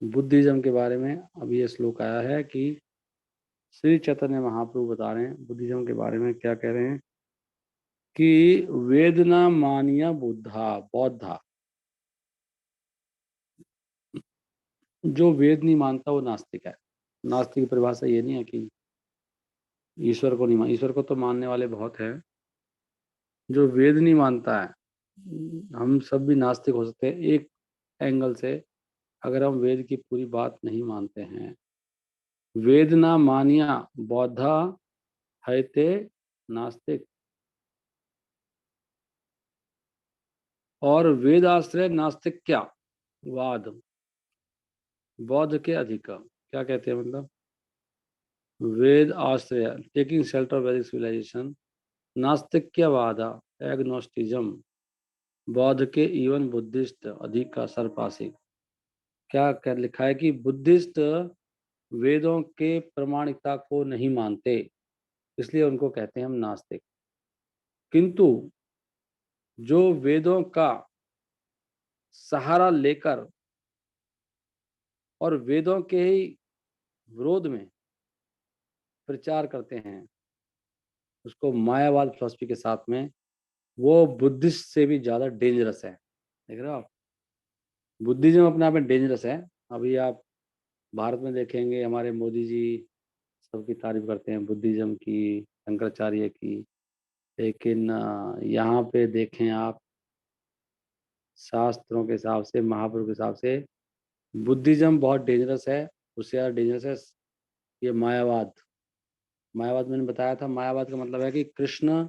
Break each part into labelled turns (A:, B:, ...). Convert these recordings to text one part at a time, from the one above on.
A: Buddhism के बारे में अब ये श्लोक आया है कि श्री चैतन्य महाप्रभु बता रहे हैं बुद्धिज्म के बारे में क्या कह रहे हैं कि वेदना मानिया बुद्धा बौद्धा, जो वेद नहीं मानता वो नास्तिक है। नास्तिक की परिभाषा ये नहीं है कि ईश्वर को नहीं मान, ईश्वर को तो मानने वाले बहुत हैं। जो वेद नहीं मानता है, हम सब भी नास्तिक हो सकते हैं एक एंगल से, अगर हम वेद की पूरी बात नहीं मानते हैं। वेद ना मानिया बौद्धा है ते नास्तिक, और वेद आश्रय नास्तिक क्या वाद बौद्ध के अधिक। क्या कहते हैं मतलब, वेद आश्रय टेकिंग शेल्टर ऑफ वैदिक सिविलाइजेशन, नास्तिक्यवादा एग्नोस्टिज्म, बौद्ध के इवन बुद्धिस्ट अधिक का सरपासिक। क्या कर लिखा है कि बुद्धिस्ट वेदों के प्रमाणिकता को नहीं मानते, इसलिए उनको कहते हैं हम नास्तिक। किंतु जो वेदों का सहारा लेकर और वेदों के ही विरोध में प्रचार करते हैं, उसको मायावाद फिलॉसफी के साथ में, वो बुद्धिस्ट से भी ज्यादा डेंजरस है। देख रहे हो आप, बुद्धिज्म अपने आप में डेंजरस है। अभी आप भारत में देखेंगे हमारे मोदी जी सबकी तारीफ करते हैं बुद्धिज्म की, शंकराचार्य की, लेकिन यहाँ पे देखें आप, शास्त्रों के हिसाब से, महापुरुष के हिसाब से बुद्धिज्म बहुत डेंजरस है। उससे ज़्यादा डेंजरस है ये मायावाद। मायावाद मैंने बताया था, मायावाद का मतलब है कि कृष्ण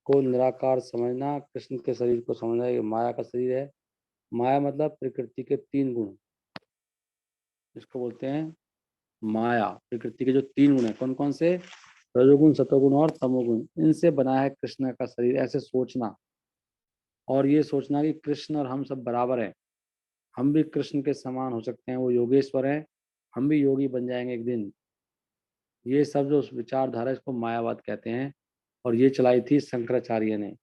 A: को निराकार समझना, कृष्ण के शरीर को समझना, ये माया का शरीर है। माया मतलब प्रकृति के 3 गुण, इसको बोलते हैं माया। प्रकृति के जो 3 गुण है, कौन कौन से, रजोगुण, सतोगुण और तमोगुण, इनसे बना है कृष्ण का शरीर। ऐसे सोचना, और ये सोचना कि कृष्ण और हम सब बराबर हैं, हम भी कृष्ण के समान हो सकते हैं, वो योगेश्वर हैं, हम भी योगी बन जाएंगे एक दिन। ये सब जो विचारधारा है, इसको मायावाद कहते हैं, और ये चलाई थी शंकराचार्य ने।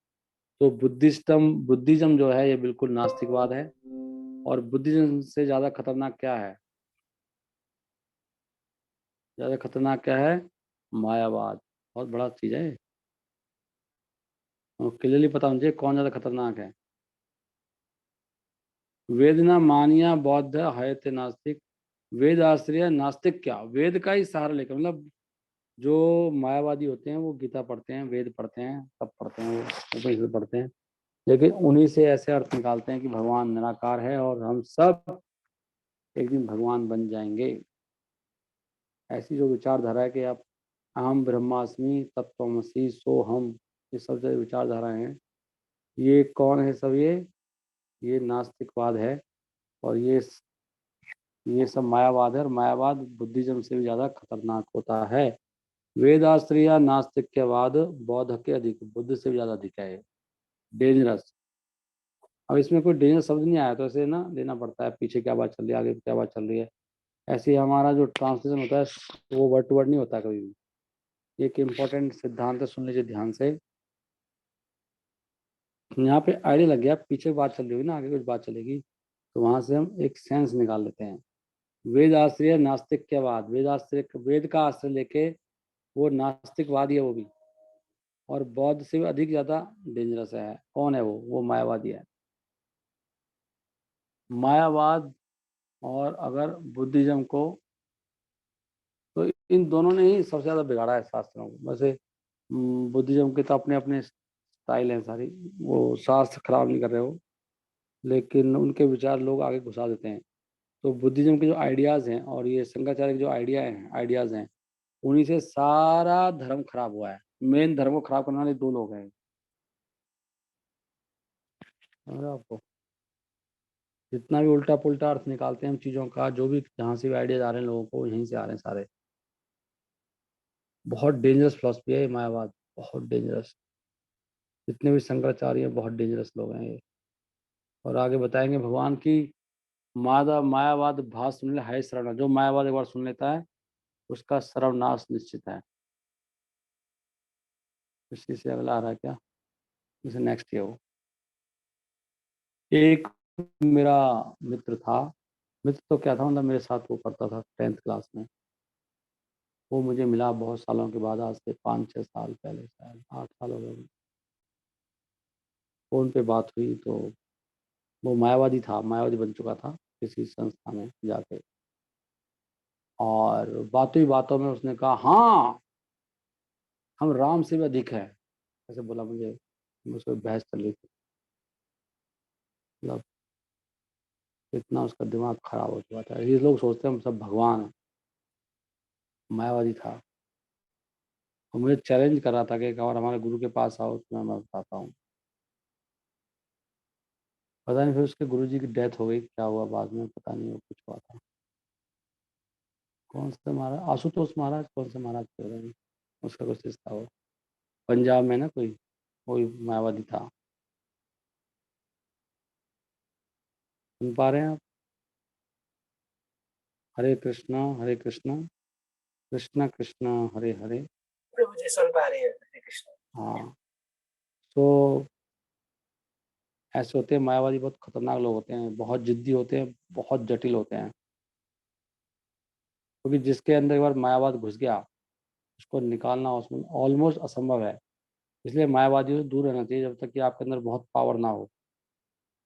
A: तो बुद्धिज्म जो है ये बिल्कुल नास्तिकवाद है। और बुद्धिज्म से ज्यादा खतरनाक क्या है, ज्यादा खतरनाक क्या है, मायावाद। बहुत बड़ा चीज है, क्लियरली पता होना चाहिए कौन ज्यादा खतरनाक है। वेदना मानिया बौद्ध है थे नास्तिक, वेद आश्रय नास्तिक क्या, वेद का ही सहारा लेकर, मतलब जो मायावादी होते हैं वो गीता पढ़ते हैं, वेद पढ़ते हैं, सब पढ़ते हैं, वो उपनिषद पढ़ते हैं, लेकिन उन्हीं से ऐसे अर्थ निकालते हैं कि भगवान निराकार है और हम सब एक दिन भगवान बन जाएंगे। ऐसी जो विचारधारा है कि आप अहम ब्रह्मास्मि तत्त्वमसि सोहम, ये सब जो विचारधारा हैं, ये कौन है सब, ये नास्तिकवाद है। और ये सब मायावाद है, और मायावाद बुद्धिज्म से भी ज्यादा खतरनाक होता है। वेदाश्रय नास्तिक्यवाद बौद्ध के अधिक, बुद्ध से भी ज्यादा अधिक है, डेंजरस। अब इसमें कोई डेंजरस शब्द नहीं आया तो ऐसे ना लेना पड़ता है, पीछे क्या बात चल रही है, आगे क्या बात चल रही है। ऐसे ही हमारा जो ट्रांसलेशन होता है वो वर्ड टू वर्ड नहीं होता कभी भी। एक इम्पोर्टेंट सिद्धांत है, सुन लीजिए ध्यान से। यहाँ पे आइडिया लग गया, पीछे बात चल रही होगी ना, आगे कुछ बात चलेगी, तो वहां से हम एक सेंस निकाल लेते हैं। वेद आश्रय नास्तिक्यवाद, वेद आश्रय, वेद का आश्रय लेके वो नास्तिकवादी है वो भी, और बौद्ध से भी अधिक ज्यादा डेंजरस है। कौन है वो मायावादी है। मायावाद और अगर बुद्धिज्म को, तो इन दोनों ने ही सबसे ज्यादा बिगाड़ा है शास्त्रों को। वैसे बुद्धिज्म के तो अपने अपने स्टाइल हैं सारी, वो शास्त्र खराब नहीं कर रहे हो, लेकिन उनके विचार लोग आगे घुसा देते हैं। तो बुद्धिज्म के जो आइडियाज हैं और ये शंकराचार्य के जो आइडियाज हैं, उन्हीं से सारा धर्म खराब हुआ है। मेन धर्म को खराब करने वाले 2 लोग हैं। समझ रहे हो आपको, जितना भी उल्टा पुल्टा अर्थ निकालते हैं हम चीजों का, जो भी जहाँ से भी आइडियाज आ रहे हैं लोगों को, यहीं से आ रहे हैं सारे। बहुत डेंजरस फिलोसफी है ये मायावाद, बहुत डेंजरस। जितने भी शंकराचार्य हैं बहुत डेंजरस लोग हैं ये। और आगे बताएंगे भगवान की मायावाद भाष सुन ले हाय शरण, जो मायावाद एक बार सुन लेता है उसका सर्वनाश निश्चित है। इसी से अगला आ रहा है क्या, इसे नेक्स्ट है वो। एक मेरा मित्र था, मित्र तो क्या था, मतलब मेरे साथ वो पढ़ता था 10th क्लास में। वो मुझे मिला बहुत सालों के बाद, आज से 5-6 साल पहले, शायद 8 साल हो गए। फ़ोन पे बात हुई तो वो मायावादी था, मायावादी बन चुका था किसी संस्था में जाके। और बातों ही बातों में उसने कहा, हाँ, हम राम से भी अधिक हैं। ऐसे बोला मुझे, मुझसे बहस चल रही थी। मतलब इतना उसका दिमाग खराब हो चुका था। ये लोग सोचते हैं हम सब भगवान हैं। मायावादी था। और मुझे चैलेंज कर रहा था कि एक बार हमारे गुरु के पास आओ, तुम्हें मैं बताता हूँ। पता नहीं फिर उसके गुरुजी की डेथ हो गई, क्या हुआ बाद में पता नहीं, वो कुछ हुआ था। कौन से महाराज, आशुतोष महाराज, कौन से महाराज थे पता नहीं, उसका कुछ रिश्ता हो। पंजाब में ना कोई मायावादी था। सुन पा रहे हैं आप? हरे कृष्णा कृष्णा कृष्णा हरे हरे।
B: प्रभु जी सुन पा रहे हैं, हरे कृष्ण।
A: हाँ, तो ऐसे होते हैं मायावादी, बहुत खतरनाक लोग होते हैं, बहुत जिद्दी होते हैं, बहुत जटिल होते हैं। क्योंकि जिसके अंदर एक बार मायावाद घुस गया, उसको निकालना उसमें ऑलमोस्ट असंभव है। इसलिए मायावादियों से दूर रहना चाहिए जब तक कि आपके अंदर बहुत पावर ना हो।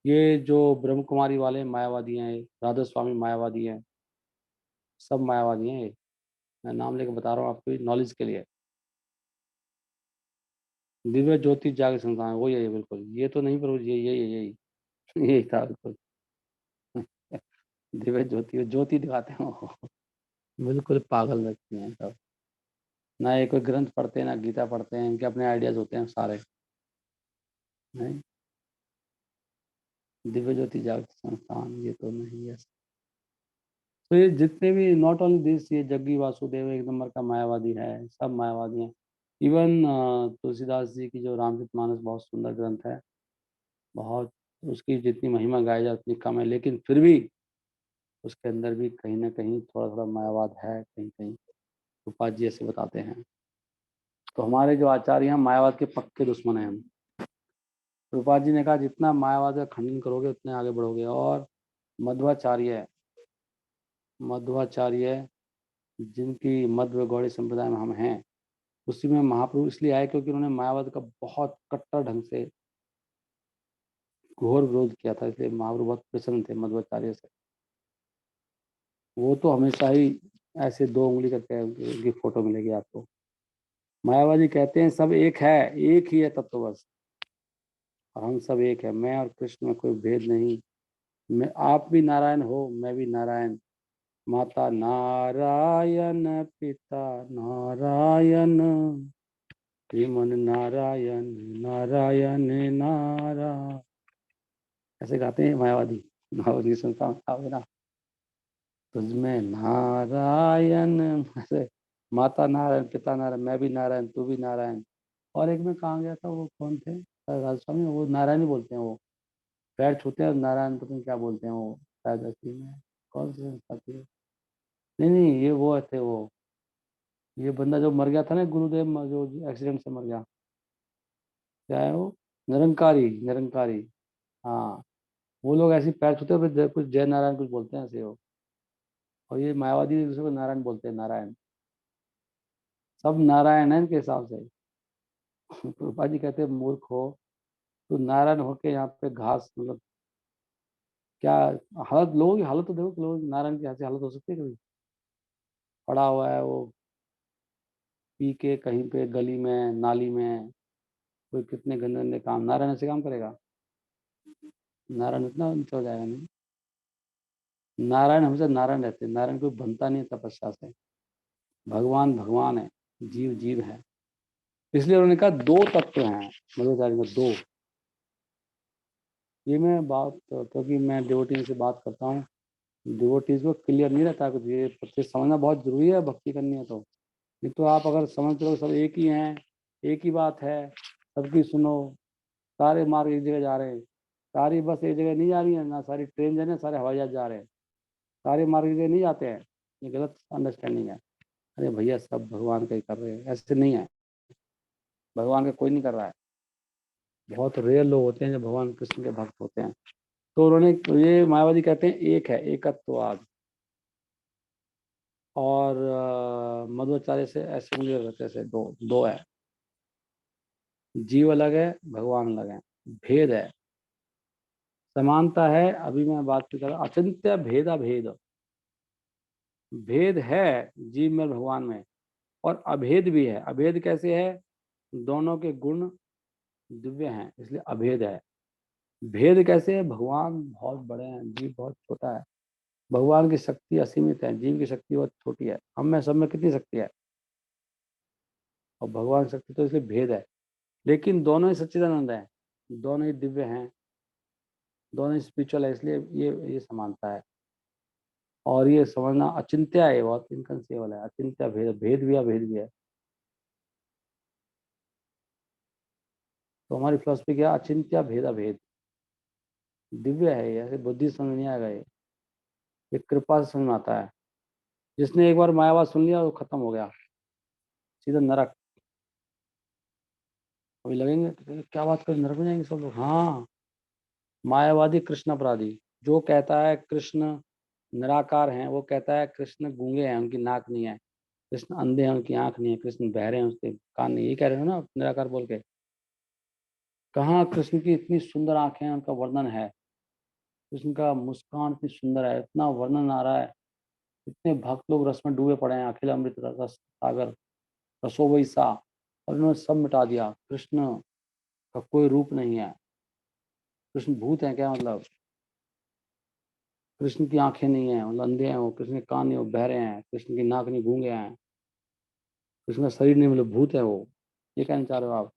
A: ये जो ब्रह्म कुमारी वाले मायावादी हैं, राधा स्वामी मायावादी हैं, सब मायावादी हैं ये। मैं नाम लेके बता रहा हूँ आपकी नॉलेज के लिए। दिव्य ज्योति जागृत संस्थान, वो यही है बिल्कुल। ये तो नहीं, पर यही यही था बिल्कुल। दिव्य ज्योति, ज्योति दिखाते हैं वो। बिल्कुल पागल व्यक्ति हैं सब। ना ये कोई ग्रंथ पढ़ते हैं, ना गीता पढ़ते हैं, इनके अपने आइडियाज होते हैं सारे। नहीं, दिव्य ज्योति जागृत संस्थान ये तो नहीं है। तो ये जितने भी, नॉट ओनली दिस, ये जग्गी वासुदेव एक नंबर का मायावादी है, सब मायावादी हैं। इवन तुलसीदास जी की जो रामचरितमानस बहुत सुंदर ग्रंथ है, बहुत, उसकी जितनी महिमा गाई जाए उतनी कम है, लेकिन फिर भी उसके अंदर भी कहीं ना कहीं थोड़ा थोड़ा मायावाद है, कहीं कहीं। रूपा जी ऐसे बताते हैं। तो हमारे जो आचार्य हैं, मायावाद के पक्के दुश्मन हैं हम। रूपा जी ने कहा जितना मायावाद का खंडन करोगे उतने आगे बढ़ोगे। और मध्वाचार्य, मध्वाचार्य जिनकी मध्व गौड़ी संप्रदाय में हम हैं, उसी में महाप्रभु इसलिए आए क्योंकि उन्होंने मायावाद का बहुत कट्टर ढंग से घोर विरोध किया था, इसलिए महाप्रभु बहुत प्रसन्न थे मध्वाचार्य से। वो तो हमेशा ही ऐसे 2 उंगली करके उनकी फोटो मिलेगी आपको। मायावादी कहते हैं सब एक है, एक ही है तत्व बस, और हम सब एक है। मैं और कृष्ण में कोई भेद नहीं। मैं, आप भी नारायण हो, मैं भी नारायण। माता नारायण, पिता नारायण, श्रीमन नारायण, नारायण नारायण। ऐसे गाते हैं मायावादी। मायावादी सुनता हूँ ना, तुझमें नारायण, ऐसे माता नारायण, पिता नारायण, मैं भी नारायण, तू भी नारायण। और एक में कहाँ गया था, वो कौन थे, राधा स्वामी, वो नारायण ही बोलते हैं। वो पैर छूते हैं और नारायण, पता नहीं क्या बोलते हैं वो, शायद असी में। कौन से संस्था थी? नहीं नहीं, ये वो थे वो, ये बंदा जो मर गया था ना, गुरुदेव, जो एक्सीडेंट से मर गया, क्या है वो, निरंकारी, निरंकारी। हाँ, वो लोग ऐसे ही पैर छूते हैं, फिर कुछ जय नारायण कुछ बोलते हैं ऐसे वो। और ये मायावादी दूसरे को नारायण बोलते हैं, नारायण। सब नारायण है इनके हिसाब से। रूपा जी कहते हैं मूर्ख हो, तो नारायण होके यहाँ पे घास, मतलब क्या हालत, लोगों की हालत तो देखो कि लोग नारायण की ऐसी हालत हो सकती है कभी? पड़ा हुआ है वो, पी के कहीं पे गली में, नाली में, कोई कितने गंदे गंदे काम, नारायण ऐसे काम करेगा? नारायण इतना नीचे हो जाएगा नहीं। नारायण हमेशा नारायण रहते हैं, नारायण कोई बनता नहीं है तपस्या से। भगवान भगवान है, जीव जीव है। इसलिए उन्होंने कहा 2 तत्व हैं मध्वाचार्य में, 2। ये मैं बात, क्योंकि मैं डिवोटी से बात करता हूँ, डिवोटीज को क्लियर नहीं रहता कुछ, ये प्रत्येक समझना बहुत जरूरी है, भक्ति करनी है तो। नहीं तो आप अगर समझ रहे हो सब एक ही हैं, एक ही बात है, सबकी सुनो, सारे मार्ग एक जगह जा रहे हैं, सारी बस एक जगह नहीं जा रही है ना, सारी ट्रेन जा रही है, सारे हवाई जहाज जा रहे हैं, सारे मार्ग एक जगह नहीं जाते हैं, ये गलत अंडरस्टैंडिंग है। अरे भैया सब भगवान का ही कर रहे हैं, ऐसे नहीं है। भगवान का कोई नहीं कर रहा है। बहुत रेयर लोग होते हैं जो भगवान कृष्ण के भक्त होते हैं। तो उन्होंने, ये मायावादी कहते हैं एक है, एकत्ववाद। और मध्वाचार्य से ऐसे उंगली रखते हैं, ऐसे दो दो है, जीव अलग है, भगवान अलग है, भेद है। समानता है, अभी मैं बात की तरह अचिंत्य भेदा भेद, भेद है जीव में भगवान में, और अभेद भी है। अभेद कैसे है? दोनों के गुण दिव्य हैं, इसलिए अभेद है। भेद कैसे है? भगवान बहुत बड़े हैं, जीव बहुत छोटा है। भगवान की शक्ति असीमित है, जीव की शक्ति बहुत छोटी है। हम में सब में कितनी शक्ति है, और भगवान शक्ति, तो इसलिए भेद है। लेकिन दोनों ही सच्चिदानंद है, दोनों ही दिव्य हैं, दोनों ही स्पिरिचुअल है, इसलिए ये समानता है। और ये समझना अचिंत्य है, बहुत इनकंसीबल है। अचिंत्य भेद, भेद भी अभेद भी है। तो हमारी फिलोसफी क्या? अचिंत्य भेद अभेद, दिव्य है ये, ऐसे बुद्धि समझ नहीं आएगा ये कृपा से समझ में आता है। जिसने एक बार मायावाद सुन लिया वो खत्म हो गया, सीधा नरक। अभी लगेंगे तो क्या बात करें, नरक में जाएंगे सब लोग। हाँ, मायावादी कृष्ण अपराधी, जो कहता है कृष्ण निराकार हैं, वो कहता है कृष्ण गूंगे हैं, उनकी नाक नहीं है, कृष्ण अंधे हैं, उनकी आंख नहीं है, कृष्ण बहरे हैं, उसके कान नहीं। ये कह रहे हो ना निराकार बोल के? कहाँ कृष्ण की इतनी सुंदर आंखें हैं, उनका वर्णन है। कृष्ण का मुस्कान इतनी सुंदर है, इतना वर्णन आ रहा है। इतने भक्त लोग रस में डूबे पड़े हैं, अखिल अमृत रस सागर रसो वही सा, और उन्होंने सब मिटा दिया। कृष्ण का कोई रूप नहीं है। कृष्ण भूत है क्या? मतलब कृष्ण की आंखें नहीं है, मतलब अंधे हैं वो, कृष्ण के कान नहीं, वो बहरे हैं, कृष्ण की नाक नहीं, गूंगे हैं, कृष्ण का शरीर नहीं, मतलब भूत है वो। ये कहना चाह रहे हो आप?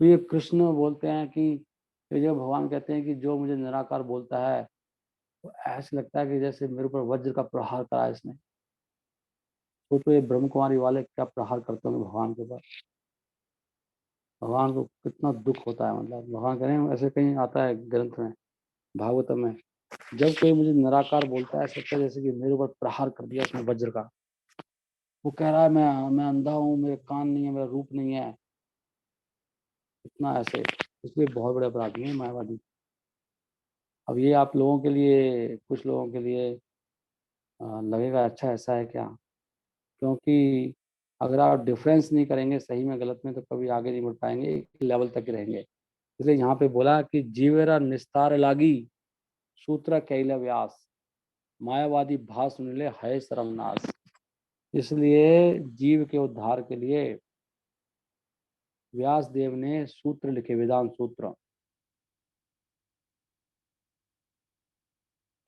A: तो ये कृष्ण बोलते हैं कि, ये जो भगवान कहते हैं कि जो मुझे निराकार बोलता है, तो ऐसे लगता है कि जैसे मेरे ऊपर वज्र का प्रहार करा है इसने। तो ये ब्रह्म कुमारी वाले क्या प्रहार करते होंगे भगवान के ऊपर। भगवान को कितना दुख होता है। मतलब भगवान कह रहे हैं, ऐसे कहीं आता है ग्रंथ में, भागवतम में, जब कोई मुझे निराकार बोलता है, सोचता है जैसे कि मेरे ऊपर प्रहार कर दिया उसने वज्र का। वो कह रहा है मैं अंधा हूँ, मेरे कान नहीं है, मेरा रूप नहीं है, इतना ऐसे। इसलिए बहुत बड़े अपराधी हैं मायावादी। अब ये आप लोगों के लिए, कुछ लोगों के लिए लगेगा अच्छा ऐसा है क्या, क्योंकि अगर आप डिफरेंस नहीं करेंगे सही में गलत में, तो कभी आगे नहीं बढ़ पाएंगे, एक लेवल तक ही रहेंगे। इसलिए यहाँ पे बोला कि जीवेरा निस्तार लागी, सूत्र कैल व्यास, मायावादी भास सुनिले है सर्वनाश। इसलिए जीव के उद्धार के लिए व्यास देव ने सूत्र लिखे, वेदांत सूत्र।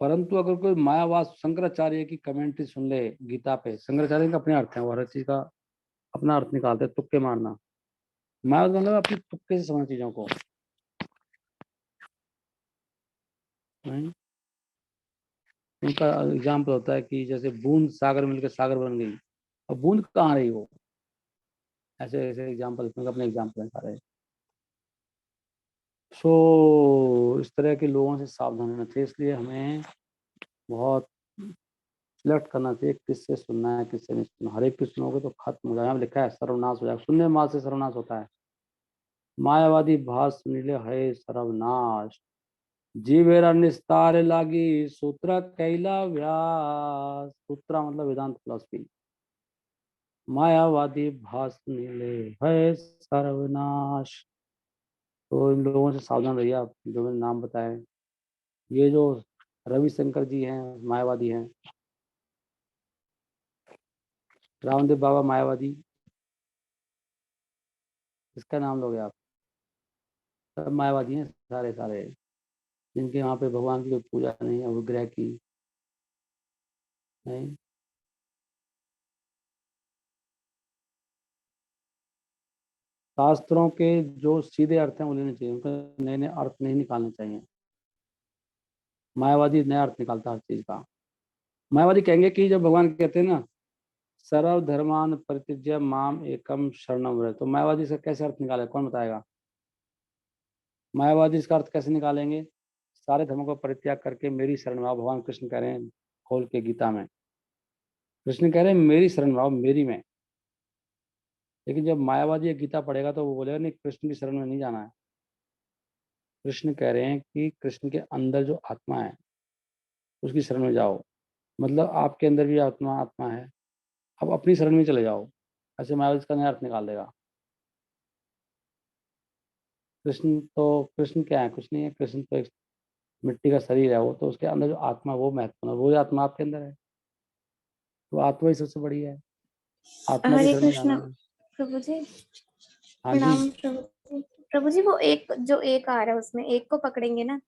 A: परंतु अगर कोई मायावाद शंकराचार्य की कमेंट्री सुन ले गीता पे, शंकराचार्य का अपने अर्थ है, वो हर चीज का अपना अर्थ निकालते हैं, तुक्के मारना। मायावाद मतलब अपने तुक्के से समझ चीजों को। नहीं? उनका एग्जाम्पल होता है कि जैसे बूंद सागर मिलकर सागर बन गई, अब बूंद कहाँ रही वो। ऐसे ऐसे एग्जाम्पल, अपने एग्जाम्पल है सारे। सो इस तरह के लोगों से सावधान रहना चाहिए। इसलिए हमें बहुत सिलेक्ट करना चाहिए किससे सुनना है, किससे नहीं सुनना। हर एक की सुनोगे तो खत्म हो जाएगा। यहाँ लिखा है सर्वनाश हो जाएगा, सुनने मात्र से सर्वनाश होता है। मायावादी भाष सुनिले है सर्वनाश, जीवेरा निस्तार लागी, सूत्र कैला व्यास। सूत्र मतलब वेदांत फिलोसफी। मायावादी भाष सुनिले है सर्वनाश। तो इन लोगों से सावधान रहिए आप, जो मैंने नाम बताए। ये जो रविशंकर जी हैं, मायावादी हैं। रामदेव बाबा मायावादी, इसका नाम लोगे आप? सब मायावादी हैं, सारे सारे, जिनके यहाँ पे भगवान की कोई पूजा नहीं है, विग्रह की नहीं। शास्त्रों के जो सीधे अर्थ हैं वो लेने चाहिए, उनके नए नए अर्थ नहीं निकालने चाहिए। मायावादी नया अर्थ निकालता है हर चीज का। मायावादी कहेंगे कि जब भगवान कहते हैं ना, सर्व धर्मान परित्यज्य माम एकम शरणम व्रज, तो मायावादी इसका कैसे अर्थ निकाले, कौन बताएगा? मायावादी इसका अर्थ कैसे निकालेंगे? सारे धर्मों का परित्याग करके मेरी शरण में आओ। भगवान कृष्ण कह रहे हैं खोल के गीता में, कृष्ण कह रहे हैं मेरी शरण में आओ, मेरी में। लेकिन जब मायावादी ये गीता पढ़ेगा तो वो बोलेगा नहीं, कृष्ण की शरण में नहीं जाना है, कृष्ण कह रहे हैं कि कृष्ण के अंदर जो आत्मा है उसकी शरण में जाओ। मतलब आपके अंदर भी आत्मा आत्मा है, अब अपनी शरण में चले जाओ। ऐसे मायावती इसका नया अर्थ निकाल देगा। कृष्ण क्या है? कुछ नहीं है। कृष्ण तो एक मिट्टी का शरीर है। वो तो उसके अंदर जो आत्मा, वो महत्वपूर्ण है। वो जो आत्मा आपके अंदर है, तो आत्मा ही सबसे बड़ी है। आत्मा की
C: हरे
A: शरण में
C: कृष्ण
A: जाना है।
C: प्रभु जी।
A: हाँ जी।
C: प्रणाम प्रभु जी। प्रभु जी, वो एक जो एक आ रहा है उसमें एक को पकड़ेंगे ना?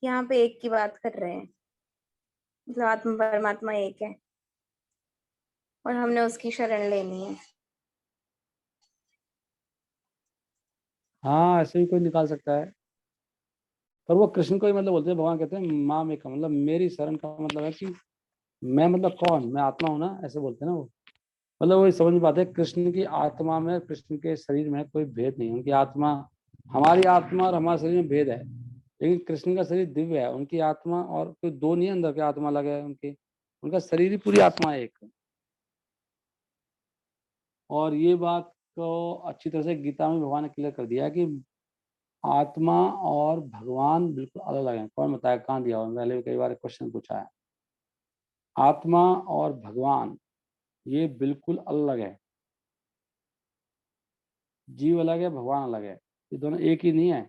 C: यहाँ पे एक की बात कर रहे हैं, मतलब आत्मा परमात्मा एक है और हमने उसकी शरण लेनी है।
A: हाँ, ऐसे भी कोई निकाल सकता है, पर वो कृष्ण को ही मतलब बोलते हैं। भगवान कहते हैं माँ में का मतलब मेरी शरण का मतलब है कि मैं मतलब कौन? मैं आत्मा हूँ ना, ऐसे बोलते हैं ना वो। मतलब वो समझ नहीं पाते कृष्ण की आत्मा में, कृष्ण के शरीर में कोई भेद नहीं है। उनकी आत्मा, हमारी आत्मा और हमारे शरीर में भेद है, लेकिन कृष्ण का शरीर दिव्य है। उनकी आत्मा और कोई दो नहीं है, अंदर की आत्मा अलग है उनकी, उनका शरीर ही पूरी आत्मा है एक। और ये बात को अच्छी तरह से गीता में भगवान ने क्लियर कर दिया कि आत्मा और भगवान बिल्कुल अलग अलग हैं। कौन बताया? कहाँ दिया हुआ? पहले भी कई बार क्वेश्चन पूछा है। आत्मा और भगवान ये बिल्कुल अलग है। जीव अलग है, भगवान अलग है। ये दोनों एक ही नहीं है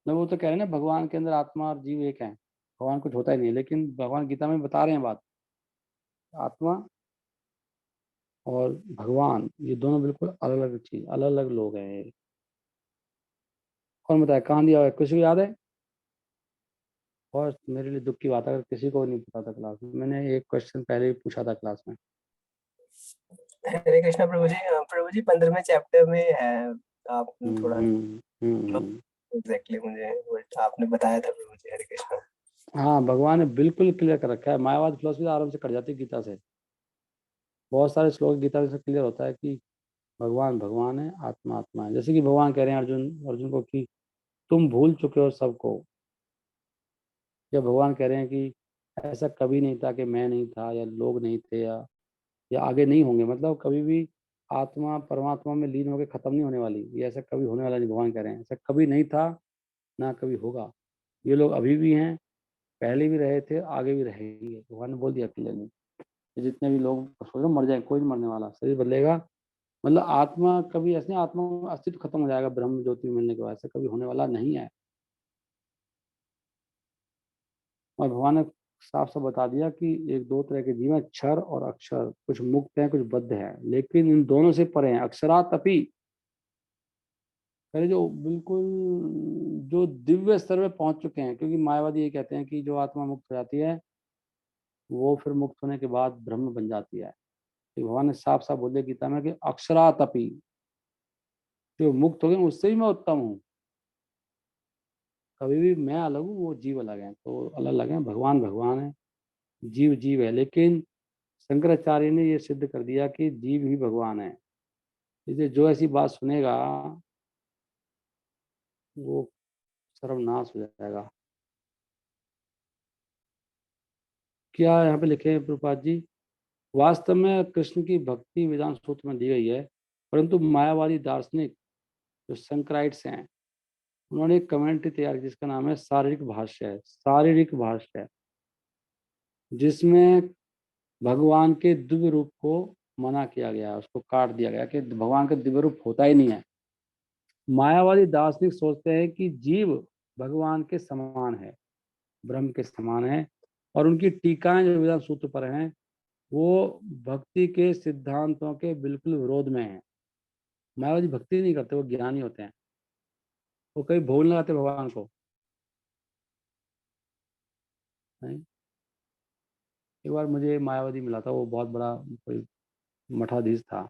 A: ना। वो तो कह रहे हैं ना भगवान के अंदर आत्मा और जीव एक है, भगवान कुछ होता ही नहीं है। लेकिन भगवान गीता में बता रहे हैं बात, आत्मा और भगवान ये दोनों बिल्कुल अलग अलग चीज, अलग अलग लोग हैं ये। कौन बताया? कहाँ दिया हुआ है? किसी को याद है? और मेरे लिए दुख की बात है, अगर किसी को नहीं पता था क्लास में। मैंने एक क्वेश्चन पहले भी पूछा था क्लास में।
B: हरे कृष्णा प्रभु जी। प्रभु जी 15वें चैप्टर में है। आप थोड़ा
A: हम्म।
B: एग्जैक्टली मुझे आपने बताया था प्रभु जी। हरे कृष्णा।
A: हाँ, भगवान ने बिल्कुल क्लियर कर रखा है। मायावाद फिलोसफी आराम से कट जाती है गीता से। बहुत सारे श्लोक गीता से क्लियर होता है कि भगवान भगवान है, आत्मा आत्मा है। जैसे कि भगवान कह रहे हैं अर्जुन अर्जुन को कि तुम भूल चुके हो सबको। या भगवान कह रहे हैं कि ऐसा कभी नहीं था कि मैं नहीं था या लोग नहीं थे या आगे नहीं होंगे। मतलब कभी भी आत्मा परमात्मा में लीन होकर खत्म नहीं होने वाली। ये ऐसा कभी होने वाला नहीं। भगवान कह रहे हैं ऐसा कभी नहीं था, ना कभी होगा। ये लोग अभी भी हैं, पहले भी रहे थे, आगे भी रहेंगे। भगवान ने बोल दिया क्लियरली। ये जितने भी लोग सोचो मर जाए, कोई नहीं मरने वाला, शरीर बदलेगा। मतलब आत्मा कभी ऐसे नहीं, आत्मा का अस्तित्व खत्म हो जाएगा ब्रह्म ज्योति मिलने के बाद, ऐसा कभी होने वाला नहीं है। और भगवान ने साफ साफ बता दिया कि एक दो तरह के जीव हैं, क्षर और अक्षर। कुछ मुक्त हैं, कुछ बद्ध हैं, लेकिन इन दोनों से परे हैं। अक्षरात अपि, पहले जो बिल्कुल जो दिव्य स्तर में पहुंच चुके हैं। क्योंकि मायावादी ये कहते हैं कि जो आत्मा मुक्त हो जाती है वो फिर मुक्त होने के बाद ब्रह्म बन जाती है। तो भगवान ने साफ साफ बोल दिया गीता में कि अक्षरात अपि, जो मुक्त हो गए उससे भी मैं उत्तम हूँ। कभी भी मैं अलग हूँ, वो जीव अलग है। तो अलग अलग है। भगवान भगवान है, जीव जीव है। लेकिन शंकराचार्य ने ये सिद्ध कर दिया कि जीव ही भगवान है। इसलिए जो ऐसी बात सुनेगा वो सर्वनाश हो जाएगा। क्या यहाँ पे लिखे हैं प्रभुपाद जी? वास्तव में कृष्ण की भक्ति वेदांत सूत्र में दी गई है, परंतु मायावादी दार्शनिक जो शंकराइट्स हैं उन्होंने एक कमेंट्री तैयार की जिसका नाम है शारीरिक भाष्य है। शारीरिक भाष्य है, जिसमें भगवान के दिव्य रूप को मना किया गया है, उसको काट दिया गया कि भगवान का दिव्य रूप होता ही नहीं है। मायावादी दार्शनिक सोचते हैं कि जीव भगवान के समान है, ब्रह्म के समान है। और उनकी टीकाएं जो वेदांत सूत्र पर हैं वो भक्ति के सिद्धांतों के बिल्कुल विरोध में है। मायावादी भक्ति नहीं करते, वो ज्ञानी होते हैं। वो कभी भूल लगाते भगवान को नहीं। एक बार मुझे मायावादी मिला था, वो बहुत बड़ा कोई मठाधीश था।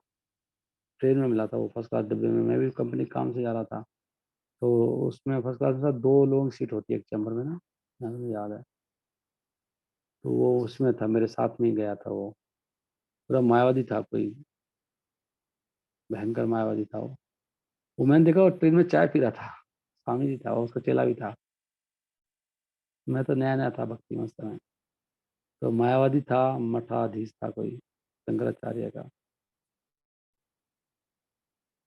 A: ट्रेन में मिला था वो, फर्स्ट क्लास डब्बे में। मैं भी कंपनी काम से जा रहा था, तो उसमें फर्स्ट क्लास के साथ दो लोगों की सीट होती है एक चैम्बर में ना, मुझे याद है। तो वो उसमें था, मेरे साथ में ही गया था वो। पूरा मायावादी था, कोई भयंकर मायावादी था वो मैंने देखा वो ट्रेन में चाय पी रहा था। स्वामी जी था वो, उसका चेला भी था। मैं तो नया नया था भक्ति में उस समय। तो मायावादी था, मठाधीश था कोई शंकराचार्य का।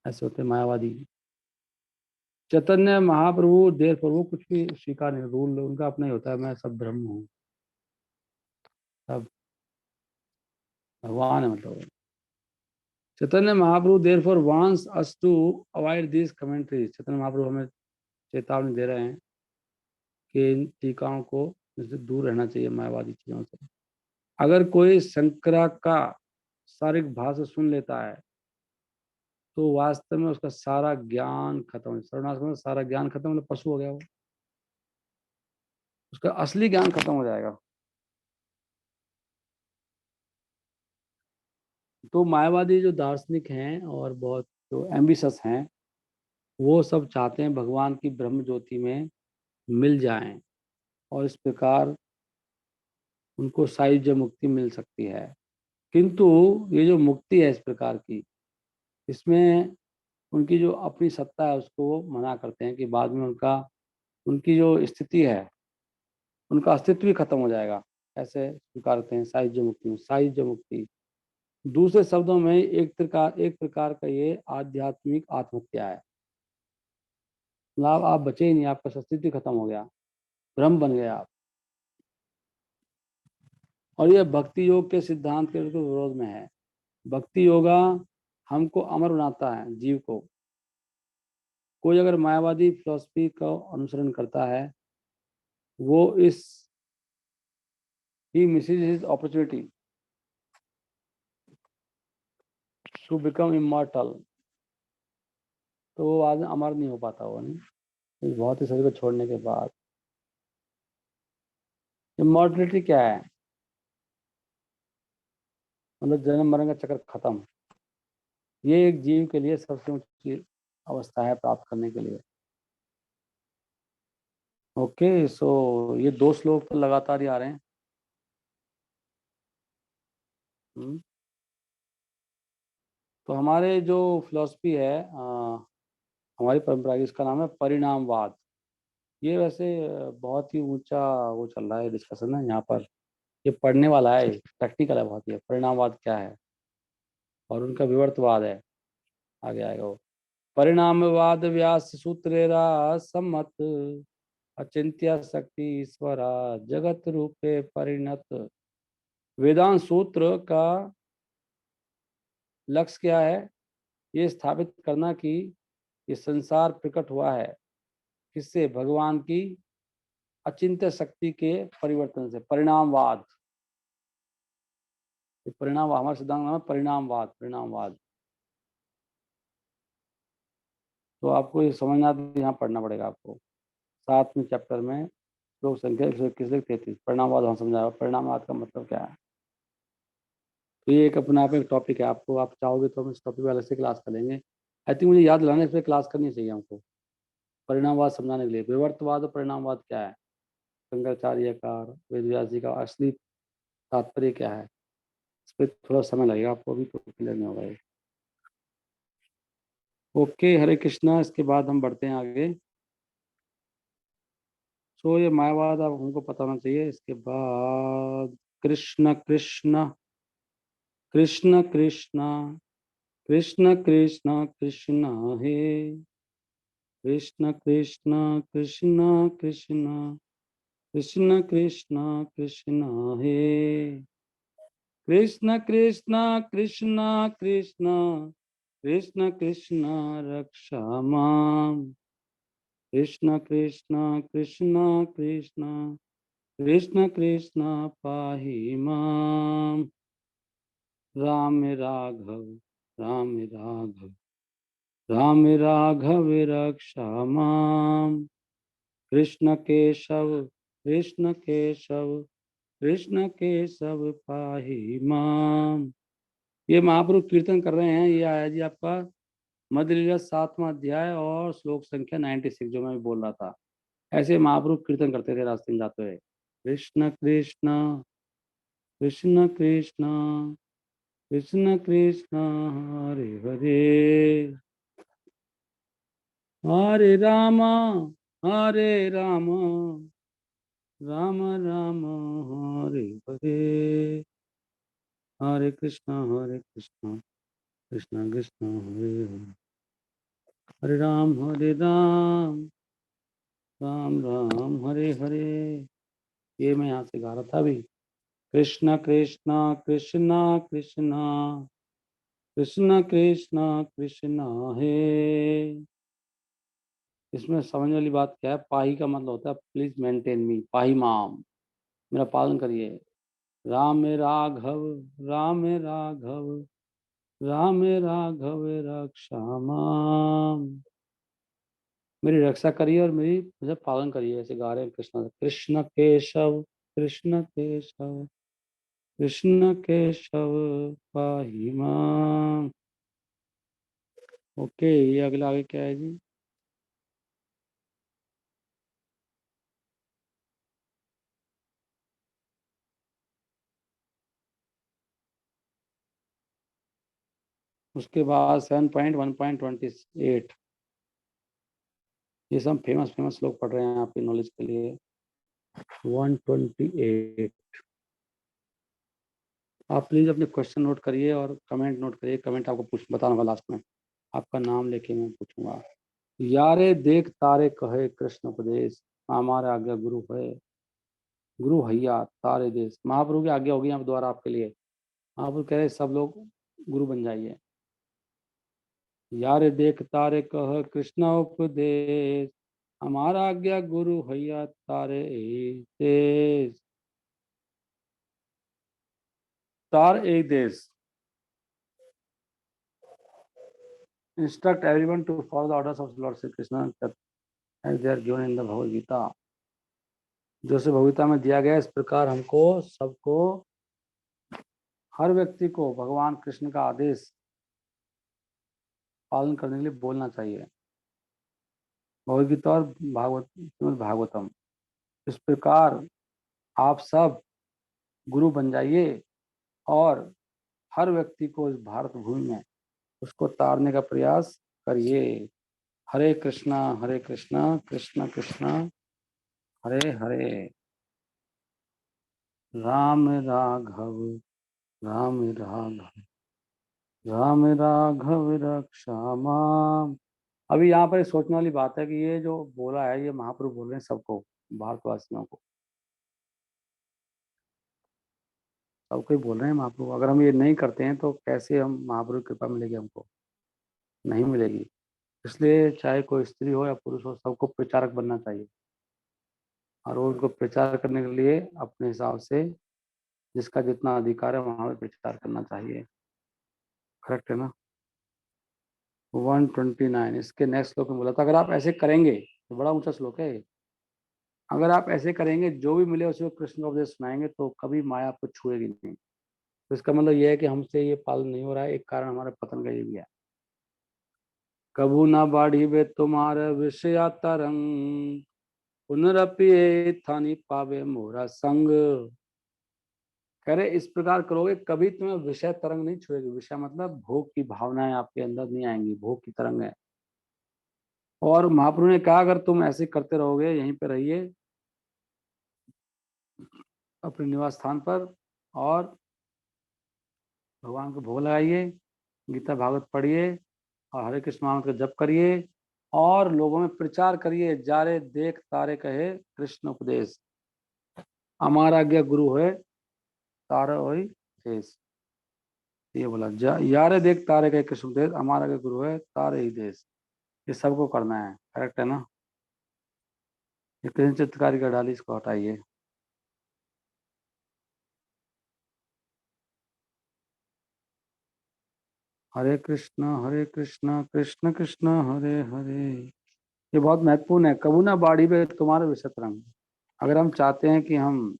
A: ऐसे होते मायावादी। चैतन्य महाप्रभु देर पर वो कुछ भी स्वीकार नहीं, रूल उनका अपना ही होता है, मैं सब ब्रह्म हूँ, सब भगवान है मतलब। Chaitanya Mahaprabhu therefore wants us to avoid this commentaries. Chaitanya Mahaprabhu हमें चेतावनी दे रहे हैं कि इन टीकाओं को इससे दूर रहना चाहिए, मायावादी चीजों से। अगर कोई शंकरा का शारीरिक भाषा सुन लेता है तो वास्तव में उसका सारा ज्ञान खत्म है। सर्वनाश में सारा ज्ञान खत्म, मतलब पशु हो गया वो, उसका असली ज्ञान खत्म हो जाएगा। तो मायावादी जो दार्शनिक हैं और बहुत जो एम्बिशस हैं, वो सब चाहते हैं भगवान की ब्रह्म ज्योति में मिल जाएं और इस प्रकार उनको सायुज्य मुक्ति मिल सकती है। किंतु ये जो मुक्ति है इस प्रकार की, इसमें उनकी जो अपनी सत्ता है उसको वो मना करते हैं कि बाद में उनका, उनकी जो स्थिति है, उनका अस्तित्व ही खत्म हो जाएगा। ऐसे स्वीकार करते हैं सायुज्य मुक्ति में। सायुज्य मुक्ति दूसरे शब्दों में एक प्रकार का ये आध्यात्मिक आत्महत्या है। मतलब आप बचे ही नहीं, आपका अस्तित्व खत्म हो गया, ब्रह्म बन गए आप। और ये भक्ति योग के सिद्धांत के बिल्कुल विरोध में है। भक्ति योगा हमको अमर बनाता है, जीव को। कोई अगर मायावादी फिलॉसफी का अनुसरण करता है, वो इस ही misses his opportunity to become immortal. तो वो आदमी अमर नहीं हो पाता, वो नहीं, इस भौतिक शरीर को छोड़ने के बाद। इमॉर्टलिटी क्या है? मतलब जन्म मरण का चक्कर खत्म। ये एक जीव के लिए सबसे ऊंची अवस्था है प्राप्त करने के लिए। ओके, सो ये 2 श्लोक तो लगातार ही आ रहे हैं। तो हमारे जो फिलॉसफी है, हमारी परंपरा की, इसका नाम है परिणामवाद। ये वैसे बहुत ही ऊंचा वो चल रहा है, डिस्कशन है यहाँ पर। ये पढ़ने वाला है, टेक्निकल है बहुत ही। परिणामवाद क्या है और उनका विवर्तवाद है, आगे आएगा वो। परिणामवाद व्यास सूत्रेरा सम्मत, अचिंत्य शक्ति ईश्वरा जगत रूपे परिणत। वेदांत सूत्र का लक्ष्य क्या है? ये स्थापित करना कि ये संसार प्रकट हुआ है किससे? भगवान की अचिंत्य शक्ति के परिवर्तन से। परिणामवाद, ये परिणाम हमारे सिद्धांत नाम है परिणामवाद। परिणामवाद तो आपको ये समझना, तो यहाँ पढ़ना पड़ेगा आपको 7वें चैप्टर में, श्लोक संख्या 121-133। परिणामवाद हम समझाया। परिणामवाद का मतलब क्या है? तो ये एक अपने आप में टॉपिक है। आपको, आप चाहोगे तो हम इस टॉपिक पर अलग से क्लास कर लेंगे। आई थिंक मुझे याद दिलाना, इस पर क्लास करनी चाहिए हमको, परिणामवाद समझाने के लिए। विवर्तवाद और परिणामवाद क्या है, शंकराचार्य का, वेदव्यास जी का असली तात्पर्य क्या है, इस पर थोड़ा समय लगेगा आपको, अभी तो क्लियर नहीं होगा ये। ओके, हरे कृष्णा। इसके बाद हम बढ़ते हैं आगे। सो ये मायावाद आप हमको पता होना चाहिए। इसके बाद कृष्ण कृष्ण कृष्ण कृष्ण कृष्ण कृष्ण कृष्ण हे कृष्ण कृष्ण कृष्ण कृष्ण कृष्ण कृष्ण कृष्ण हे कृष्ण कृष्ण कृष्ण कृष्ण कृष्ण कृष्ण रक्षा माम कृष्ण कृष्ण कृष्ण कृष्ण कृष्ण कृष्ण पाहि माम राम राघव राम राघव राम राघव रक्षा माम कृष्ण केशव कृष्ण केशव कृष्ण केशव पाहि माम। ये महाप्रभु कीर्तन कर रहे हैं। ये आया जी आपका मध्य लीला 7वां अध्याय और श्लोक संख्या 96, जो मैं बोल रहा था। ऐसे महाप्रभु कीर्तन करते थे रास्ते में जाते हुए। कृष्ण कृष्ण कृष्ण कृष्ण कृष्ण कृष्ण हरे हरे हरे राम हरे राम राम राम हरे हरे हरे कृष्ण कृष्ण कृष्ण हरे हरे। हरे राम हरे राम, राम राम हरे हरे। ये मैं यहाँ से गा रहा था अभी। कृष्ण कृष्ण कृष्ण कृष्ण कृष्ण कृष्ण कृष्ण हे। इसमें समझ वाली बात क्या है? पाही का मतलब होता है प्लीज मेंटेन मी, पाही माम, मेरा पालन करिए। राम राघव, राम राघव, राम राघव रक्षामाम, मेरी रक्षा करिए और मेरी मुझे पालन करिए। ऐसे गा रहे हैं कृष्ण। कृष्ण केशव, कृष्ण केशव, कृष्ण केशव पाही माम। ओके, ये अगला आगे क्या है जी? उसके बाद 7.1.28, ये सब फेमस फेमस लोग पढ़ रहे हैं आपकी नॉलेज के लिए। 128, आप प्लीज अपने क्वेश्चन नोट करिए और कमेंट नोट करिए। कमेंट आपको पूछ बताना होगा लास्ट में, आपका नाम लेके मैं पूछूंगा। यारे देख तारे कहे कृष्ण उपदेश, हमारे आज्ञा गुरु है, गुरु हैया तारे देश। महाप्रभु की आज्ञा होगी यहाँ पे द्वारा आपके लिए। महाप्रभु कह रहे सब लोग गुरु बन जाइए। यारे देख तारे कह कृष्ण उपदेश, हमारा आज्ञा गुरु हैया तारे देश। तार एक देश। Instruct everyone to follow the orders of Lord Sri Krishna as they are given in the Bhagavad Gita। जो से भगवदगीता में दिया गया इस प्रकार हमको सबको, हर व्यक्ति को भगवान कृष्ण का आदेश पालन करने के लिए बोलना चाहिए। भगवद गीता और भागवतम। इस प्रकार आप सब गुरु बन जाइए और हर व्यक्ति को इस भारत भूमि में उसको तारने का प्रयास करिए। हरे कृष्णा कृष्ण कृष्ण हरे हरे, राम राघव, राम राघव, राम राघव रक्षामाम। अभी यहाँ पर एक सोचने वाली बात है कि ये जो बोला है ये महाप्रभु बोल रहे हैं सबको, भारतवासियों को, सबको ही बोल रहे हैं महाप्रभु। अगर हम ये नहीं करते हैं तो कैसे हम महाप्रभु की कृपा मिलेगी? हमको नहीं मिलेगी। इसलिए चाहे कोई स्त्री हो या पुरुष हो, सबको प्रचारक बनना चाहिए और वो उनको प्रचार करने के लिए अपने हिसाब से जिसका जितना अधिकार है वहां पे प्रचार करना चाहिए। करेक्ट है ना? 129 इसके नेक्स्ट श्लोक में बोला था, अगर आप ऐसे करेंगे, तो बड़ा ऊंचा श्लोक है। अगर आप ऐसे करेंगे, जो भी मिले उसे कृष्ण का उपदेश सुनाएंगे, तो कभी माया आपको छुएगी नहीं। तो इसका मतलब यह है कि हमसे ये पालन नहीं हो रहा है। एक कारण हमारे पतन का ये भी है। कबू ना बाढ़ी तुम्हारे विषया तरंग, पुनरपि थानी पावे मोरा संग। कह रहे इस प्रकार करोगे कभी तुम्हें विषय तरंग नहीं छुएगी। विषय मतलब भोग की भावनाएं आपके अंदर नहीं आएंगी, भोग की तरंग है। और महाप्रभु ने कहा अगर तुम ऐसे करते रहोगे, यहीं पे रहिए अपने निवास स्थान पर और भगवान को भोग लगाइए, गीता भागवत पढ़िए और हरे कृष्ण नाम का जप करिए और लोगों में प्रचार करिए। जारे देख तारे कहे कृष्ण उपदेश, हमारा आज्ञा गुरु है तारा वही देश। ये बोला यारे देख तारे कहे कृष्ण उपदेश, हमारा आज्ञा गुरु है तारे ही देश। ये सबको करना है। करेक्ट है ना? ये कृष्ण चित्रकारी का डाली, इसको हटाइए। हरे कृष्ण कृष्ण कृष्ण हरे हरे। ये बहुत महत्वपूर्ण है। कबू ना बाड़ी पे तुम्हारे विषय तरंग। अगर हम चाहते हैं कि हम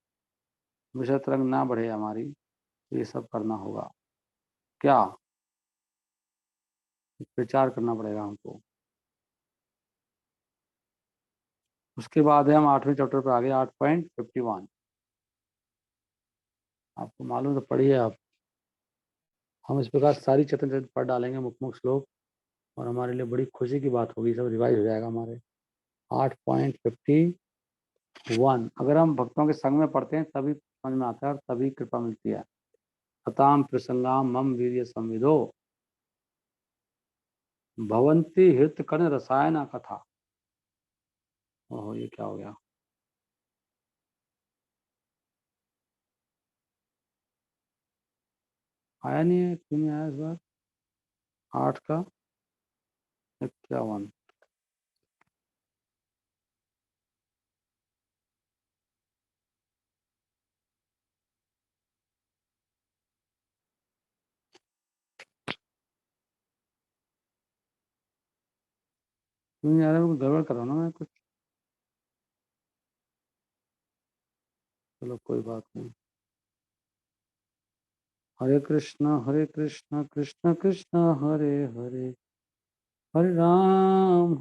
A: विषय तरंग ना बढ़े हमारी, तो ये सब करना होगा। क्या? प्रचार करना पड़ेगा हमको। उसके बाद है हम 8वें चैप्टर पर आ गए, 8.51। आपको मालूम तो पढ़िए आप। हम इस प्रकार सारी चैप्टर पढ़ डालेंगे मुख मुख श्लोक और हमारे लिए बड़ी खुशी की बात होगी, सब रिवाइज हो जाएगा हमारे। 8.51 अगर हम भक्तों के संग में पढ़ते हैं तभी समझ में आता है और तभी कृपा मिलती है। सताम प्रसंगाम मम वीर्य संविदो। भवंती हित कण रसायन कथा। ओहो, ये क्या हो गया? आया नहीं है, क्यों नहीं आया इस बार? 8 का 51। क्यों नहीं आ रहा? गड़बड़ कर रहा हूं ना मैं कुछ। चलो कोई बात नहीं। हरे कृष्णा कृष्ण कृष्ण हरे हरे, हरे राम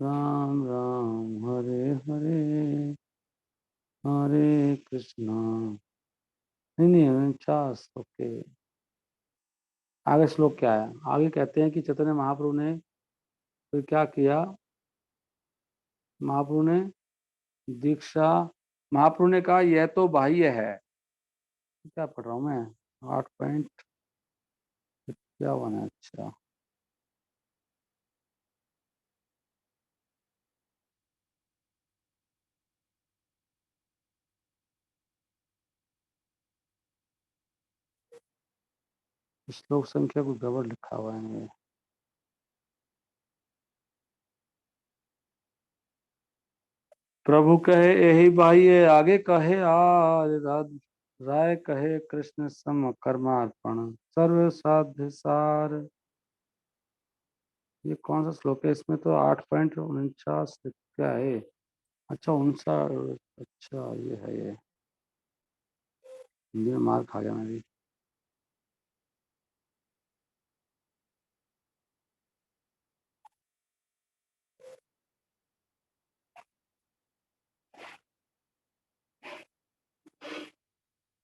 A: राम राम हरे हरे, हरे कृष्णा। नहीं नहीं 49। ओके, आगे श्लोक क्या है? आगे कहते हैं कि चैतन्य महाप्रभु ने फिर क्या किया? महाप्रभु ने दीक्षा, महाप्रभु ने कहा यह तो बाह्य है। क्या पढ़ रहा हूँ मैं? 8.51 है। अच्छा, श्लोक संख्या कुछ गड़बड़ लिखा हुआ है ये। प्रभु कहे यही बाह्य, आगे कहे राय कहे कृष्ण सम कर्मार्पण सर्व साध्य सार। ये कौन सा श्लोक है? इसमें तो 8.49 क्या है? अच्छा 59। अच्छा ये है, ये हिंदी में मार खा गया मैं भी।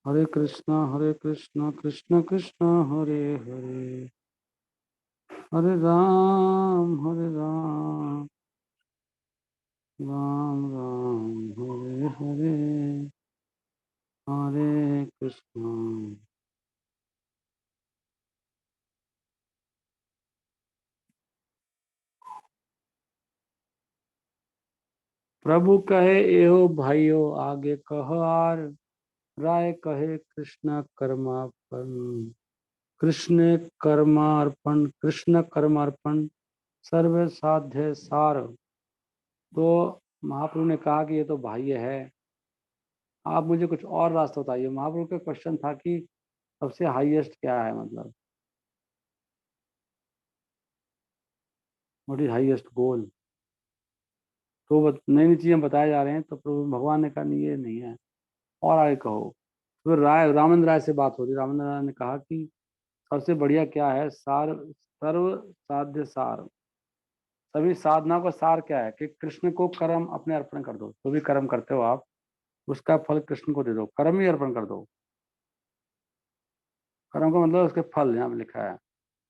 A: हरे कृष्णा कृष्ण कृष्ण हरे हरे, हरे राम राम राम हरे हरे, हरे कृष्णा। प्रभु कहे एहो भाइयों, आगे कह आर राय कहे कृष्ण कर्मार्पण, कृष्ण कर्मार्पण सर्व साध्य सार। तो महाप्रभु ने कहा कि ये तो बाह्य है, आप मुझे कुछ और रास्ता बताइए। महाप्रभु का क्वेश्चन था कि सबसे हाईएस्ट क्या है, मतलब व्हाट इज हाईएस्ट गोल। तो नई नई चीजें बताए जा रहे हैं, तो प्रभु भगवान ने कहा नहीं ये नहीं है, और आगे कहो। फिर रामचंद्र राय से बात हो रही, रामचंद्र राय ने कहा कि सबसे बढ़िया क्या है? सर्व साध्य सार, सभी साधना का सार क्या है? कि कृष्ण को कर्म अपने अर्पण कर दो। जो भी कर्म करते हो आप, उसका फल कृष्ण को दे दो, कर्म ही अर्पण कर दो। कर्म का मतलब उसके फल यहाँ पे लिखा है।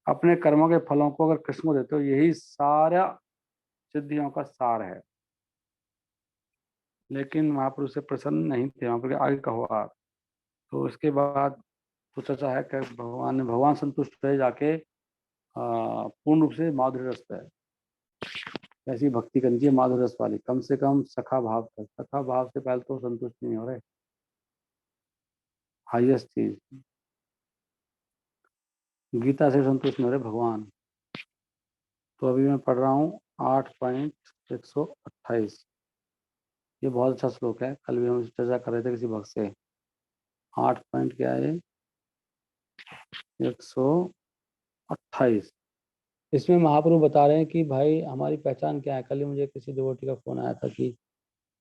A: अपने कर्मों के फलों को अगर कृष्ण को देते हो, यही सारा सिद्धियों का सार है। लेकिन महापुरुष से प्रसन्न नहीं थे, वहां पर आगे कहो आप। तो उसके बाद तो चर्चा है कि भगवान संतुष्ट रहे जाके पूर्ण रूप से माधुर्य रस है। ऐसी भक्ति करनी चाहिए माधुर्य रस वाली, कम से कम सखा भाव तक। सखा भाव से पहले तो संतुष्ट नहीं हो रहे। हाईएस्ट चीज गीता से संतुष्ट नहीं हो रहे भगवान। तो अभी मैं पढ़ रहा हूँ 8.128। ये बहुत अच्छा श्लोक है, कल भी हम चर्चा कर रहे थे किसी भक्त से। 8 पॉइंट क्या है? 128। इसमें महाप्रभु बता रहे हैं कि भाई हमारी पहचान क्या है। कल ही मुझे किसी डिवोटी का फोन आया था कि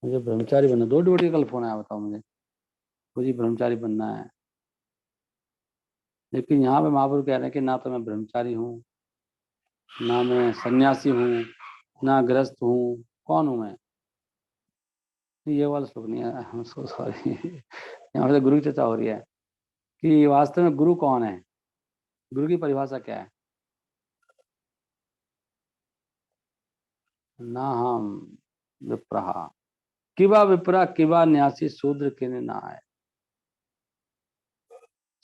A: मुझे ब्रह्मचारी बनना। 2 डिवोटी का कल फोन आया, बताओ मुझे, मुझे ब्रह्मचारी बनना है। लेकिन यहाँ पे महाप्रभु कह रहे हैं कि ना तो मैं ब्रह्मचारी हूँ, ना मैं सन्यासी हूँ, ना गृहस्थ हूँ, कौन हूँ मैं? ये वाला श्लोक नहीं है, सो सॉरी। यहाँ पे गुरु की चर्चा हो रही है कि वास्तव में गुरु कौन है, गुरु की परिभाषा क्या है। ना हम विप्रहा किवा विप्रा किवा न्यासी शूद्र के ना है।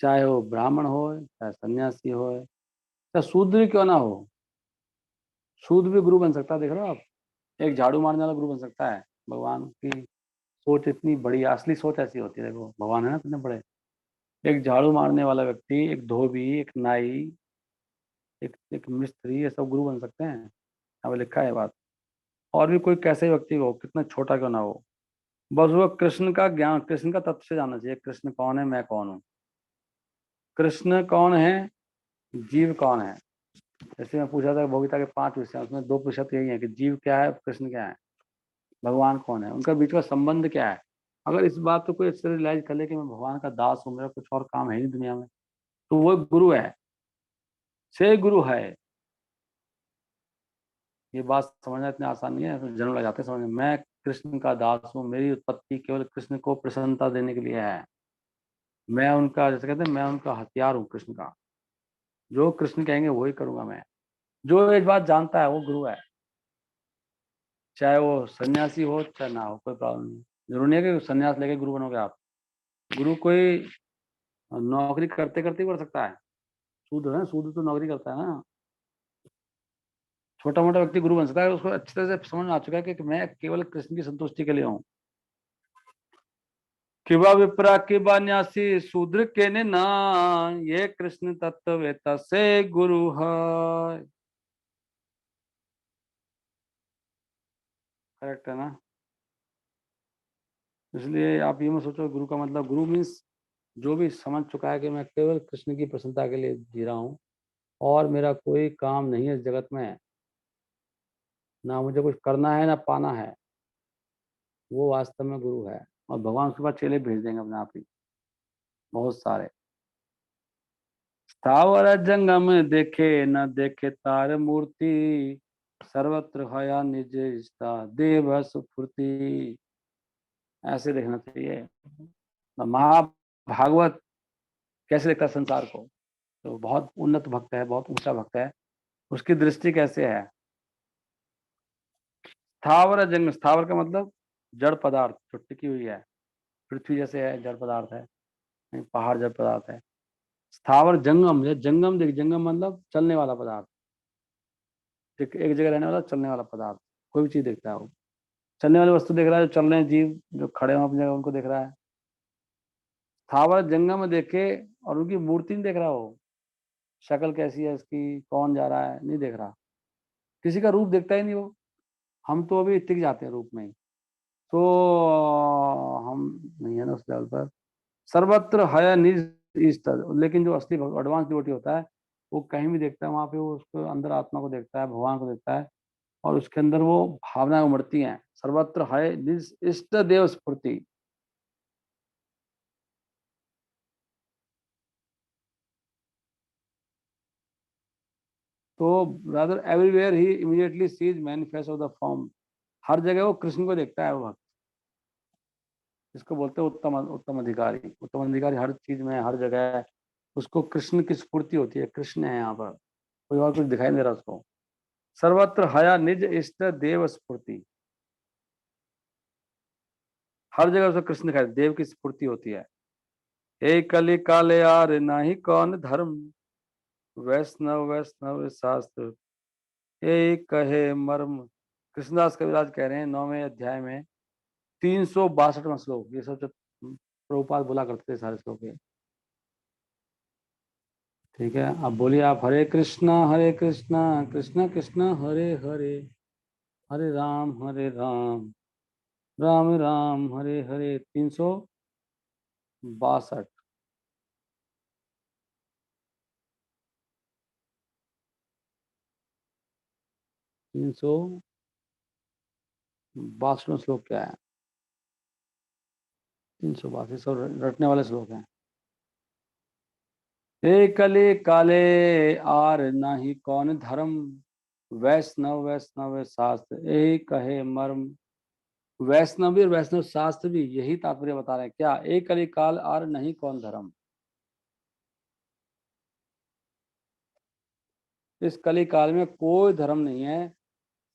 A: चाहे वो ब्राह्मण हो, चाहे सन्यासी हो, चाहे शूद्र क्यों ना हो, शूद्र भी गुरु बन सकता है। देख रहे हो आप, एक झाड़ू मारने वाला गुरु बन सकता है। भगवान की सोच इतनी बड़ी, असली सोच ऐसी होती है। देखो भगवान है ना इतने बड़े, एक झाड़ू मारने वाला व्यक्ति, एक धोबी, एक नाई, एक मिस्त्री, ये सब गुरु बन सकते हैं। अब लिखा है बात। और भी कोई कैसे व्यक्ति हो, कितना छोटा क्यों ना हो, बस वो कृष्ण का ज्ञान, कृष्ण का तत्व से जानना चाहिए। कृष्ण कौन है, मैं कौन हूँ। कृष्ण कौन है, जीव कौन है। जैसे मैं पूछा था भोगिता के 5 विषय, उसमें 2 प्रतिशत यही है कि जीव क्या है, कृष्ण क्या है, भगवान कौन है, उनका बीच का संबंध क्या है। अगर इस बात को कोई अच्छे से रियलाइज कर ले कि मैं भगवान का दास हूँ, मेरा कुछ और काम है नहीं दुनिया में, तो वो गुरु है, से गुरु है। ये बात समझना इतनी आसान नहीं है, तो जन्म लग जाते हैं समझ में। मैं कृष्ण का दास हूँ, मेरी उत्पत्ति केवल कृष्ण को प्रसन्नता देने के लिए है। मैं उनका, जैसे कहते हैं, मैं उनका हथियार हूँ कृष्ण का। जो कृष्ण कहेंगे वही करूंगा मैं। जो इस बात जानता है वो गुरु है, चाहे वो सन्यासी हो चाहे ना हो, कोई प्रॉब्लम नहीं। जरूरी नहीं है कि सन्यास लेके गुरु बनोगे आप। गुरु कोई नौकरी करते करते ही बढ़ सकता है। शूद्र है, शूद्र तो नौकरी करता है ना। छोटा मोटा व्यक्ति गुरु बन सकता है, उसको अच्छी तरह से समझ में आ चुका है कि मैं केवल कृष्ण की संतुष्टि के लिए हूँ। किवा विप्रा किवा न्यासी शूद्र के ने ना, ये कृष्ण तत्व वेता से गुरु है। करेक्ट है ना। इसलिए आप ये मत सोचो गुरु का मतलब, गुरु मीन्स जो भी समझ चुका है कि मैं केवल कृष्ण की प्रसन्नता के लिए जी रहा हूँ और मेरा कोई काम नहीं है इस जगत में, ना मुझे कुछ करना है ना पाना है, वो वास्तव में गुरु है। और भगवान उसके बाद चेले भेज देंगे अपने आप ही, बहुत सारे। स्थावर जंगम देखे न देखे तार मूर्ति, सर्वत्र हया निज स्था देव सुफूर्ति। ऐसे देखना चाहिए। महाभागवत कैसे देखता है संसार को, तो बहुत उन्नत भक्त है, बहुत ऊंचा भक्त है, उसकी दृष्टि कैसे है। स्थावर जंग, स्थावर का मतलब जड़ पदार्थ जो टिकी हुई है, पृथ्वी जैसे है जड़ पदार्थ है, पहाड़ जड़ पदार्थ है। स्थावर जंगम, ये जंगम देख, जंगम मतलब चलने वाला पदार्थ, एक जगह रहने वाला चलने वाला पदार्थ। कोई भी चीज देखता है वो, चलने वाली वस्तु देख रहा है, जो चल रहे हैं जीव, जो खड़े हैं अपनी जगह उनको देख रहा है। स्थावर जंगम देखे, और उनकी मूर्ति नहीं देख रहा हो, शक्ल कैसी है इसकी, कौन जा रहा है, नहीं देख रहा, किसी का रूप देखता ही नहीं वो। हम तो अभी टिक जाते हैं रूप में ही, तो हम नहीं है ना उस लेवल पर। सर्वत्र है निज इष्ट, लेकिन जो असली एडवांस डिवोटी होता है वो कहीं भी देखता है, वहां पे वो उसको अंदर आत्मा को देखता है, भगवान को देखता है, और उसके अंदर वो भावनाएं उमड़ती हैं। सर्वत्र है निज इष्ट देव स्फूर्ति। तो rather everywhere he immediately sees manifest of the form. हर जगह वो कृष्ण को देखता है वो भक्त। इसको बोलते हैं उत्तम उत्तम अधिकारी। उत्तम अधिकारी हर चीज में, हर जगह है, उसको कृष्ण की स्फूर्ति होती है, कृष्ण है यहाँ पर, कोई और कुछ दिखाई नहीं दे रहा उसको। सर्वत्र हया निज इष्ट देव स्फूर्ति, हर जगह उसको कृष्ण दिखाई, देव की स्फूर्ति होती है। एक कली काले यार नाही कौन धर्म, वैष्णव वैष्णव शास्त्र एक कहे मर्म। कृष्णदास कविराज कह रहे हैं 9वें अध्याय में 362वां श्लोक, ये सब प्रभुपाद बोला करते थे सारे श्लोक ये। ठीक है, अब बोलिए आप, हरे कृष्णा कृष्ण कृष्ण हरे हरे, हरे राम राम राम हरे हरे। 362, 362 श्लोक क्या है, 382 सब रटने वाले श्लोक हैं। एक कले काले आर नाही कौन धर्म, वैष्णव वैष्णव शास्त्र एक कहे मर्म। वैष्णवी और वैष्णव शास्त्र भी यही तात्पर्य बता रहे हैं क्या, एक कली काल आर नहीं कौन धर्म। इस कली काल में कोई धर्म नहीं है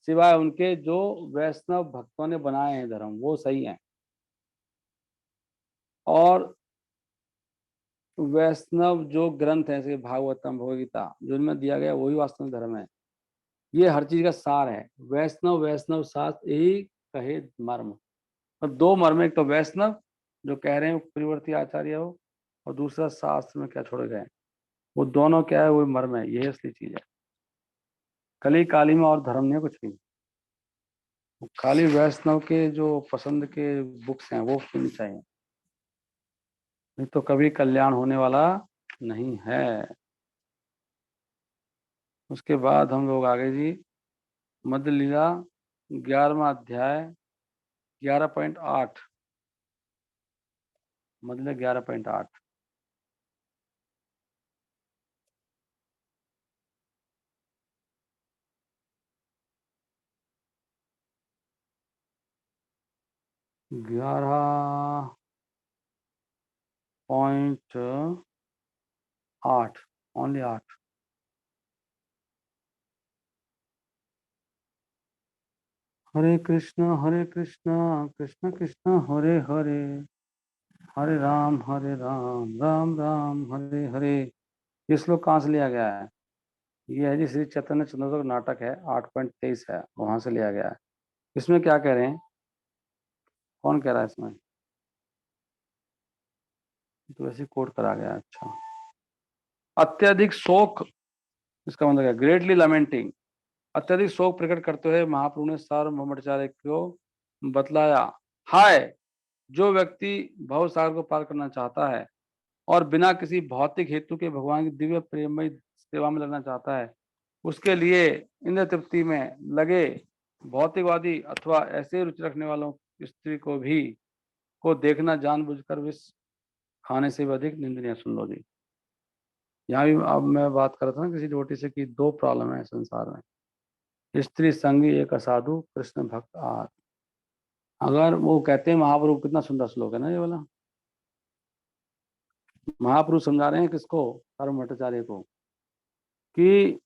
A: सिवाय उनके जो वैष्णव भक्तों ने बनाए हैं धर्म, वो सही है। और वैष्णव जो ग्रंथ है, जैसे भागवतम, भगवद गीता, जो इनमें दिया गया वही वास्तविक धर्म है। ये हर चीज का सार है। वैष्णव वैष्णव शास्त्र यही कहे मर्म। और दो मर्म, एक तो वैष्णव जो कह रहे हैं परिवर्ती आचार्य हो, और दूसरा शास्त्र में क्या छोड़े गए, वो दोनों क्या है, वो मर्म है। यही असली चीज है। कली काली में और धर्म नहीं है कुछ भी। खाली वैष्णव के जो पसंद के बुक्स हैं वो सुननी चाहिए, नहीं तो कभी कल्याण होने वाला नहीं है। उसके बाद हम लोग आगे जी, मध्य लीला 11वां अध्याय 11.8। मध्य लीला 11.8। ग्यारह पॉइंट 8, ओनली 8। हरे कृष्णा कृष्ण कृष्ण हरे हरे, हरे राम राम राम हरे हरे। ये श्लोक कहाँ से लिया गया है? ये है जी श्री चैतन्य चंद्रोदक नाटक है, 8.23 है, वहां से लिया गया है। इसमें क्या कह रहे हैं, कौन कह रहा है इसमें? तो ऐसे कोट करा गया है। अच्छा, अत्यधिक शोक, इसका मतलब है ग्रेटली लमेंटिंग। अत्यधिक शोक प्रकट करते हुए महाप्रभु ने सार्वभौम ब्रह्मचार्य को बतलाया, हाय, जो व्यक्ति भव सागर को पार करना चाहता है और बिना किसी भौतिक हेतु के भगवान की दिव्य प्रेममयी सेवा में लगना चाहता है, उसके लिए इंद्र तृप्ति में लगे भौतिकवादी अथवा ऐसे रुचि रखने वालों स्त्री को भी को देखना जानबूझकर विष खाने से भी अधिक निंदनीय। सुन लो जी, यहाँ भी अब मैं बात कर रहा था ना किसी डिवोटी से कि दो प्रॉब्लम है संसार में, स्त्री संगी एक असाधु कृष्ण भक्त आर। अगर वो कहते हैं, महाप्रभु कितना सुंदर श्लोक है ना ये वाला, महाप्रभु समझा रहे हैं किसको, धर्म भट्टाचार्य को, कि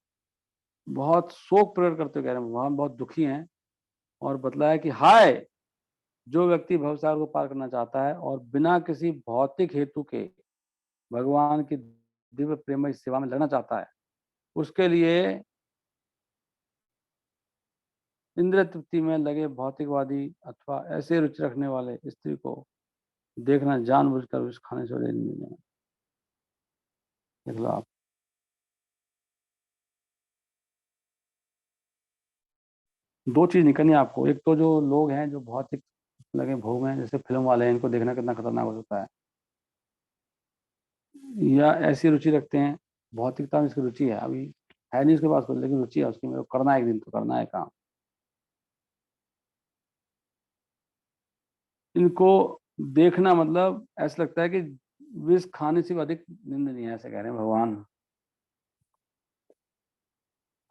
A: बहुत शोक प्रकट करते हुए कह रहे हैं वहां बहुत दुखी हैं, और बतलाया कि हाय, जो व्यक्ति भवसागर को पार करना चाहता है और बिना किसी भौतिक हेतु के भगवान की दिव्य प्रेममय सेवा में लगना चाहता है, उसके लिए इंद्र तृप्ति में लगे भौतिकवादी अथवा ऐसे रुचि रखने वाले स्त्री को देखना जानबूझकर उस खाने से देख लो आप। दो चीज निकलनी है आपको, एक तो जो लोग हैं जो भौतिक लगे भोग में, जैसे फिल्म वाले हैं, इनको देखना कितना खतरनाक हो सकता है, या ऐसी रुचि रखते हैं, भौतिकता में इसकी रुचि है, अभी है नहीं उसके पास कुछ, लेकिन रुचि है उसकी, मेरे को करना है, एक दिन तो करना है काम। इनको देखना मतलब ऐसा लगता है कि विष खाने से भी अधिक निंदनीय है, ऐसे कह रहे हैं भगवान।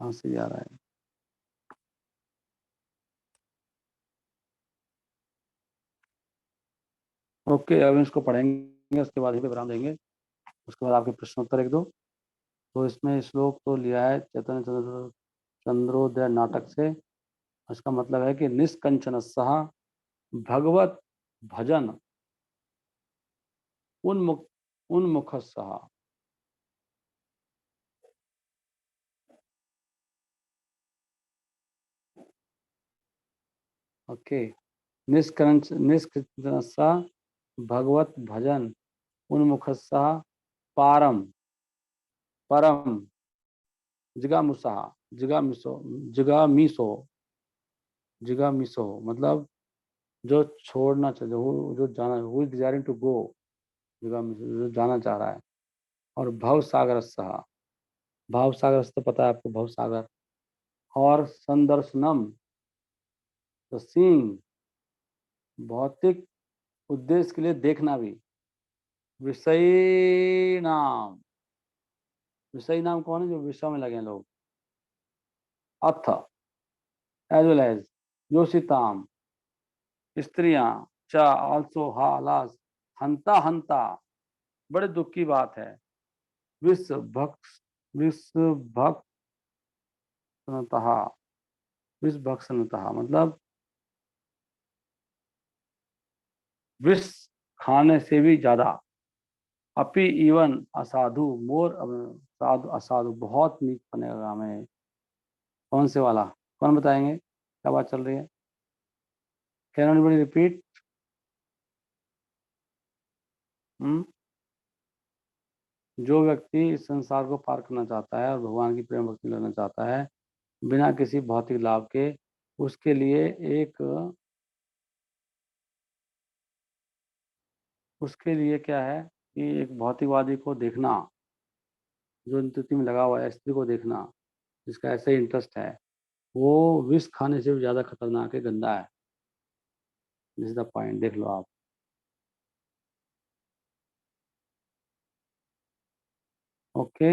A: कहाँ से जा रहा है? ओके, अब इसको पढ़ेंगे, उसके बाद ही पे विराम देंगे, उसके बाद आपके प्रश्नोत्तर एक दो। तो इसमें श्लोक तो लिया है चैतन्य चंद्रोदय नाटक से। इसका मतलब है कि निष्कंचन सह भगवत भजन उन्मुख उन्मुख सह। ओके, निष्कंचन सह भगवत भजन उन्मुख सह पारम परम जिगामुसा जिगामिसो जिगामिसो जिगामिसो, मतलब जो छोड़ना चाहिए, जो जाना, who is desiring to go, जिगामिसो जो जाना चाह रहा है। और भव सागर सहा, भाव सागर तो पता है आपको, भव सागर। और संदर्शनम, तो सीइंग, भौतिक उद्देश्य के लिए देखना भी। विषयी नाम, विषयी नाम कौन है? जो विषय में लगे हैं लोग। अथ एज वेल एज योषिताम, स्त्रियां, चा आल्सो हालास, हंता हंता, बड़े दुख की बात है। विश्व भक्त विश्व भक्तनतः, विश्व भक्षणतः मतलब विष खाने से भी ज्यादा अपि इवन असाधु मोर साधु असाधु बहुत नीक बनेगा हमें। कौन से वाला, कौन बताएंगे क्या बात चल रही है? Can anybody repeat? जो व्यक्ति इस संसार को पार करना चाहता है और भगवान की प्रेम भक्ति लेना चाहता है बिना किसी भौतिक लाभ के, उसके लिए क्या है कि एक भौतिकवादी को देखना, जो इन स्थिति में लगा हुआ है, स्त्री को देखना जिसका ऐसे इंटरेस्ट है, वो विष खाने से भी ज्यादा खतरनाक है, गंदा है। दिस इज द पॉइंट, देख लो आप। ओके,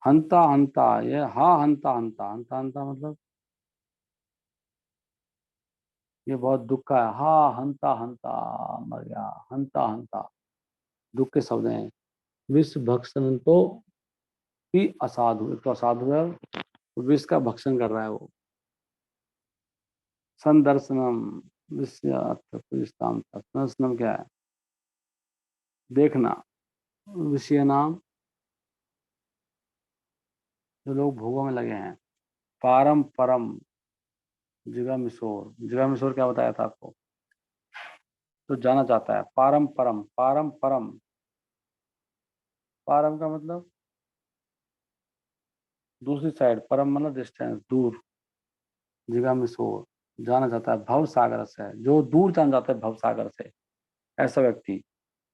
A: हंता हंता, ये हाँ हंता हंता, हंता हंता मतलब ये बहुत दुख का है। हाँ हंता हंता, मर गया, हंता हंता दुख के शब्द हैं। विष भक्षण तो भी असाधु, एक तो असाधु है, विष का भक्षण कर रहा है वो। संदर्शनम संदर्शनम क्या है? देखना। विषय नाम, जो लोग भोगों में लगे हैं। पारम परम, जिगा मिशोर, जिगा मिशोर क्या बताया था आपको? तो जाना चाहता है। पारम परम, पारम परम, पारम का मतलब दूसरी साइड, परम मतलब डिस्टेंस, दूर। जिगा मिशोर, जाना चाहता है भव सागर से, जो दूर जाना चाहता है भव सागर से, ऐसा व्यक्ति।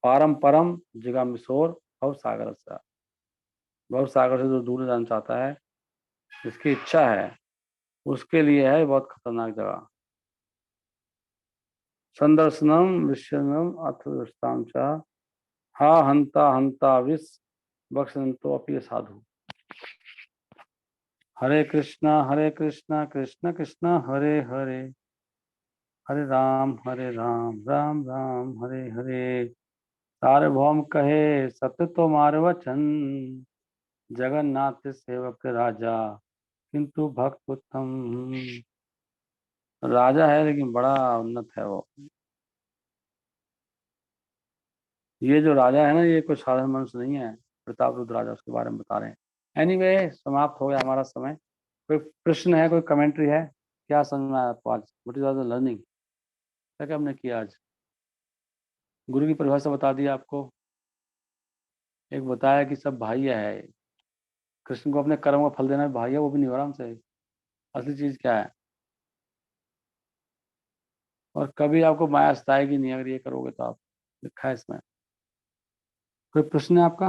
A: पारम परम जिगा मिशोर भव सागर से, भव सागर से जो दूर जाना चाहता है, जिसकी इच्छा है, उसके लिए है बहुत खतरनाक जगह। संदर्शनम विषयनम अथ दृष्टाम च हा हंता हंता विष भक्षंतो अपि साधु। हरे कृष्णा कृष्ण कृष्ण हरे हरे, हरे राम राम राम हरे हरे। सार्वभौम कहे सत्य तुम्हारे वचन, जगन्नाथ सेवक राजा किंतु भक्त उत्तम। राजा है लेकिन बड़ा उन्नत है वो। ये जो राजा है ना, ये कोई साधारण मनुष्य नहीं है। प्रताप रुद्र राजा, उसके बारे में बता रहे हैं। एनीवे, समाप्त हो गया हमारा समय। कोई प्रश्न है, कोई कमेंट्री है? क्या समझ में आया आपको आज? What is the learning? क्या क्या हमने किया आज? गुरु की परिभाषा बता दी आपको। एक बताया कि सब भाई है, कृष्ण को अपने कर्म का फल देना भी भाई है, वो भी नहीं हो रहा हमसे। असली चीज क्या है? और कभी आपको माया सताएगी नहीं अगर ये करोगे तो। आप, लिखा है इसमें। कोई प्रश्न है आपका?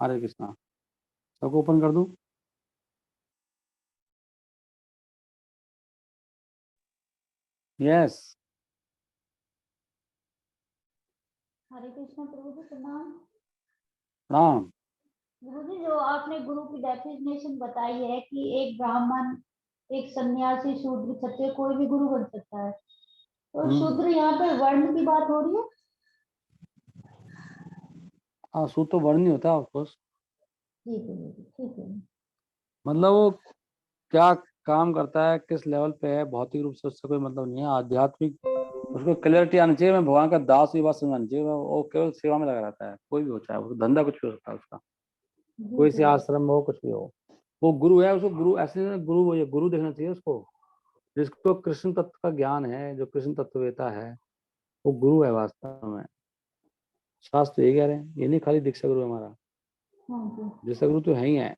A: हरे कृष्णा। सबको ओपन कर दूं? यस।
D: हरे कृष्ण प्रभु जी, प्रणाम।
A: प्रणाम।
D: गुरु जी, जो आपने गुरु की डेफिनेशन बताई है कि एक ब्राह्मण, एक सन्यासी, शूद्र, क्षत्रिय, कोई भी गुरु बन सकता है, तो शूद्र यहाँ पे वर्ण की बात हो रही है?
A: हाँ, सूद तो वर्ण नहीं होता ऑफकोर्स।
D: ठीक है ठीक है।
A: मतलब वो क्या काम करता है, किस लेवल पे है, भौतिक रूप से उससे कोई मतलब नहीं है। आध्यात्मिक उसको क्लियरिटी आनी चाहिए। मैं भगवान का दास, ये बात समझनी चाहिए। वो केवल सेवा में लगा रहता है, कोई भी हो, चाहे वो धंधा कुछ भी हो सकता है उसका, कोई से आश्रम में हो, कुछ भी हो। वो गुरु है, उसको गुरु ऐसे नहीं, गुरु वो, ये गुरु देखना चाहिए उसको, जिसको कृष्ण तत्व का ज्ञान है, जो कृष्ण तत्ववेता है, वो गुरु है वास्तव में। शास्त्र ये कह रहे हैं, ये नहीं खाली दीक्षा गुरु हमारा, दीक्षा गुरु तो है ही है,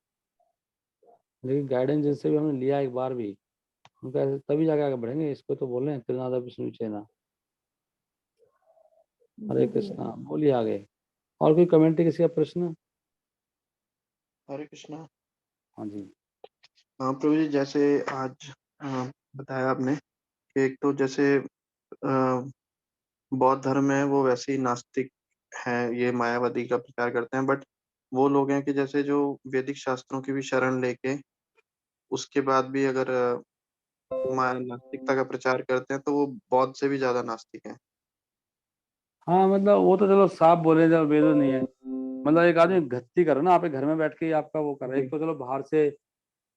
A: लेकिन गाइडेंस जिनसे भी हमने लिया एक बार भी, उनका ऐसे तभी जाके आगे बढ़ेंगे। इसको तो बोल रहे हैं त्रिनादा विष्णु चेना। हरे कृष्णा, बोलिए आगे। और कोई कमेंट्री, किसी का प्रश्न?
E: हरे कृष्णा।
A: हाँ जी।
E: हाँ प्रभु जी, जैसे आज बताया आपने कि एक तो जैसे बौद्ध धर्म है वो वैसे ही नास्तिक है, ये मायावादी का प्रचार करते हैं, बट वो लोग हैं कि जैसे जो वैदिक शास्त्रों की भी शरण लेके उसके बाद भी अगर नास्तिकता का प्रचार करते हैं तो वो बौद्ध से भी ज्यादा नास्तिक हैं।
A: हाँ मतलब वो तो चलो साफ बोले, जब वेद नहीं है। मतलब एक आदमी गति कर रहा है ना, आपके घर में बैठ के ही आपका वो कर रहा है। एक तो चलो बाहर से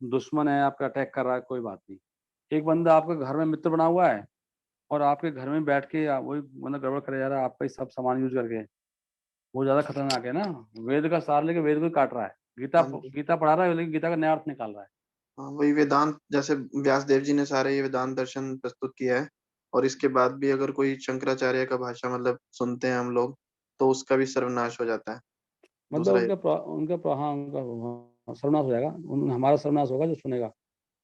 A: दुश्मन है, आपका अटैक कर रहा है, कोई बात नहीं। एक बंदा आपके घर में मित्र बना हुआ है और आपके घर में बैठ के वही मतलब गड़बड़ करे जा रहा है, आपका ही सब सामान यूज करके। वो ज्यादा खतरनाक है ना। वेद का सार लेके वेद को ही काट रहा है।
E: हाँ जी।
A: गीता पढ़ा रहा है लेकिन गीता का नया अर्थ निकाल रहा है।
E: हाँ, वही वेदांत, जैसे व्यास देव जी ने सारे ये वेदांत दर्शन प्रस्तुत किया है, और इसके बाद भी अगर कोई शंकराचार्य का भाषा मतलब सुनते हैं हम लोग, तो उसका भी सर्वनाश हो जाता है।
A: मतलब
E: दूसरा ये।
A: हाँ, उनका सर्वनाश हो जाएगा। हमारा सर्वनाश होगा जो सुनेगा।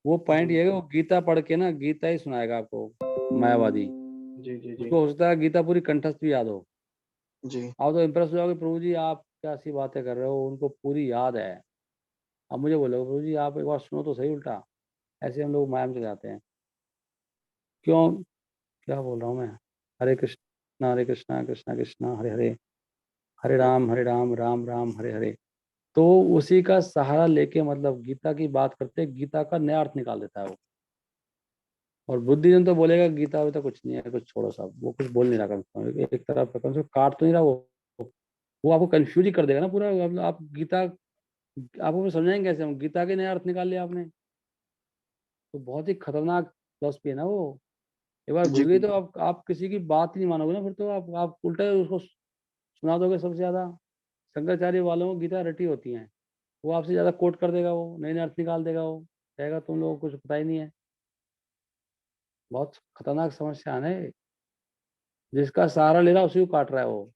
A: वो पॉइंट
E: जी
A: ये है कि वो गीता पढ़ के ना गीता ही सुनाएगा आपको मायावादी।
E: जी जी जी
A: उसको हो सकता है गीता पूरी कंठस्थ भी याद हो।
E: जी
A: आप तो इम्प्रेस हो जाओगे, प्रभु जी आप क्या सी बातें कर रहे हो, उनको पूरी याद है। अब मुझे बोलो प्रभु जी आप एक बार सुनो तो सही उल्टा। ऐसे हम लोग माया में चले जाते हैं। क्यों? क्या बोल रहा हूँ मैं? हरे कृष्णा कृष्णा कृष्णा हरे हरे, हरे राम राम राम हरे हरे। तो उसी का सहारा लेके मतलब गीता की बात करते, गीता का नया अर्थ निकाल देता है वो। और बुद्धिजन तो बोलेगा गीता वीता कुछ नहीं है, कुछ छोड़ो सब, वो कुछ बोल नहीं रहा, कम से कम एक तरफ कम से कम काट तो नहीं रहा वो आपको कंफ्यूज ही कर देगा ना पूरा। आप गीता आपको फिर समझाएंगे कैसे? हम गीता के नया अर्थ निकाल लिया आपने। तो बहुत ही खतरनाक फिलॉसफी है ना वो। एक बार
E: जी
A: घुस गई तो आप किसी की बात ही नहीं मानोगे ना। फिर तो आप उल्टा उसको सुना दोगे सबसे ज्यादा। शंकराचार्य वालों को गीता रटी होती हैं। वो आपसे ज्यादा कोट कर देगा, वो नए नए अर्थ निकाल देगा, वो कहेगा तुम लोगों को कुछ पता ही नहीं है। बहुत खतरनाक समस्या है ना ये। जिसका सहारा ले रहा है उसी को काट रहा है वो।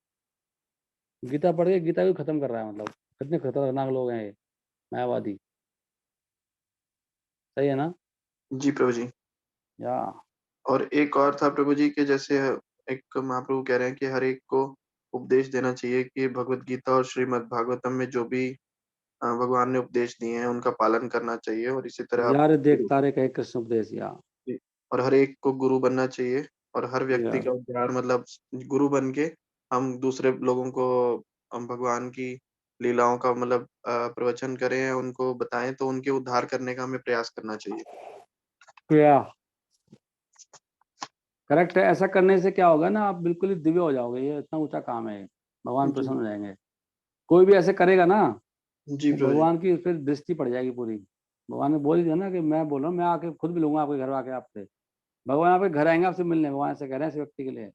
A: गीता पढ़ के गीता को खत्म कर रहा है। मतलब कितने खतरनाक लोग हैं ये मायावादी। सही है ना?
E: जी प्रभु जी।
A: या
E: और एक और था प्रभु जी के, जैसे एक महाप्रभु कह रहे हैं कि हर एक को उपदेश देना चाहिए कि भगवत गीता और श्रीमद् भागवतम में जो भी भगवान ने उपदेश दिए हैं उनका पालन करना चाहिए, और इसी तरह आप
A: यार देख तारे कहे कृष्ण उपदेश या
E: और हर एक को गुरु बनना चाहिए, और हर व्यक्ति
A: या
E: का उद्धार मतलब गुरु बन के हम दूसरे लोगों को हम भगवान की लीलाओं का मतलब प्रवचन करें, उनको बताएं, तो उनके उद्धार करने का हमें प्रयास करना चाहिए।
A: या करेक्ट है। ऐसा करने से क्या होगा ना, आप बिल्कुल ही दिव्य हो जाओगे। ये इतना ऊंचा काम है, भगवान
E: जी
A: प्रसन्न हो जाएंगे। कोई भी ऐसे करेगा ना,
E: जी
A: वो
E: प्रभु जी।
A: भगवान की फिर दृष्टि पड़ जाएगी पूरी। भगवान ने बोल दिया ना कि मैं बोल रहा हूँ, मैं आके खुद मिलूंगा आपके घर आके आपसे। भगवान आपके घर आएंगे आपसे मिलने। भगवान ऐसे कह रहे हैं इस व्यक्ति के लिए।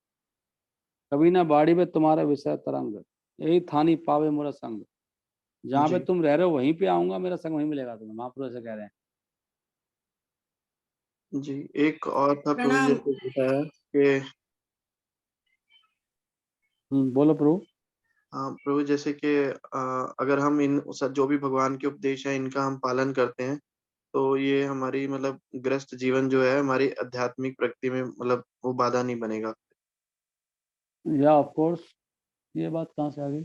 A: कभी ना बाड़ी में तुम्हारा विषय तरंग, यही थानी पावे मोरा संग। जहाँ पे
E: जी
A: तुम रह रहे हो वहीं पे आऊंगा, मेरा संग वहीं मिलेगा तुम्हें। महापुरुष ऐसे कह रहे हैं।
E: जी एक और था प्रभु जी,
B: प्रणाम।
E: जैसे बताया कि
A: बोलो प्रभु।
E: हाँ प्रभु, जैसे कि अगर हम इन जो भी भगवान के उपदेश है इनका हम पालन करते हैं, तो ये हमारी मतलब ग्रस्त जीवन जो है हमारी आध्यात्मिक प्रगति में मतलब वो बाधा नहीं बनेगा।
A: या ऑफ कोर्स। ये बात कहाँ से आ गई?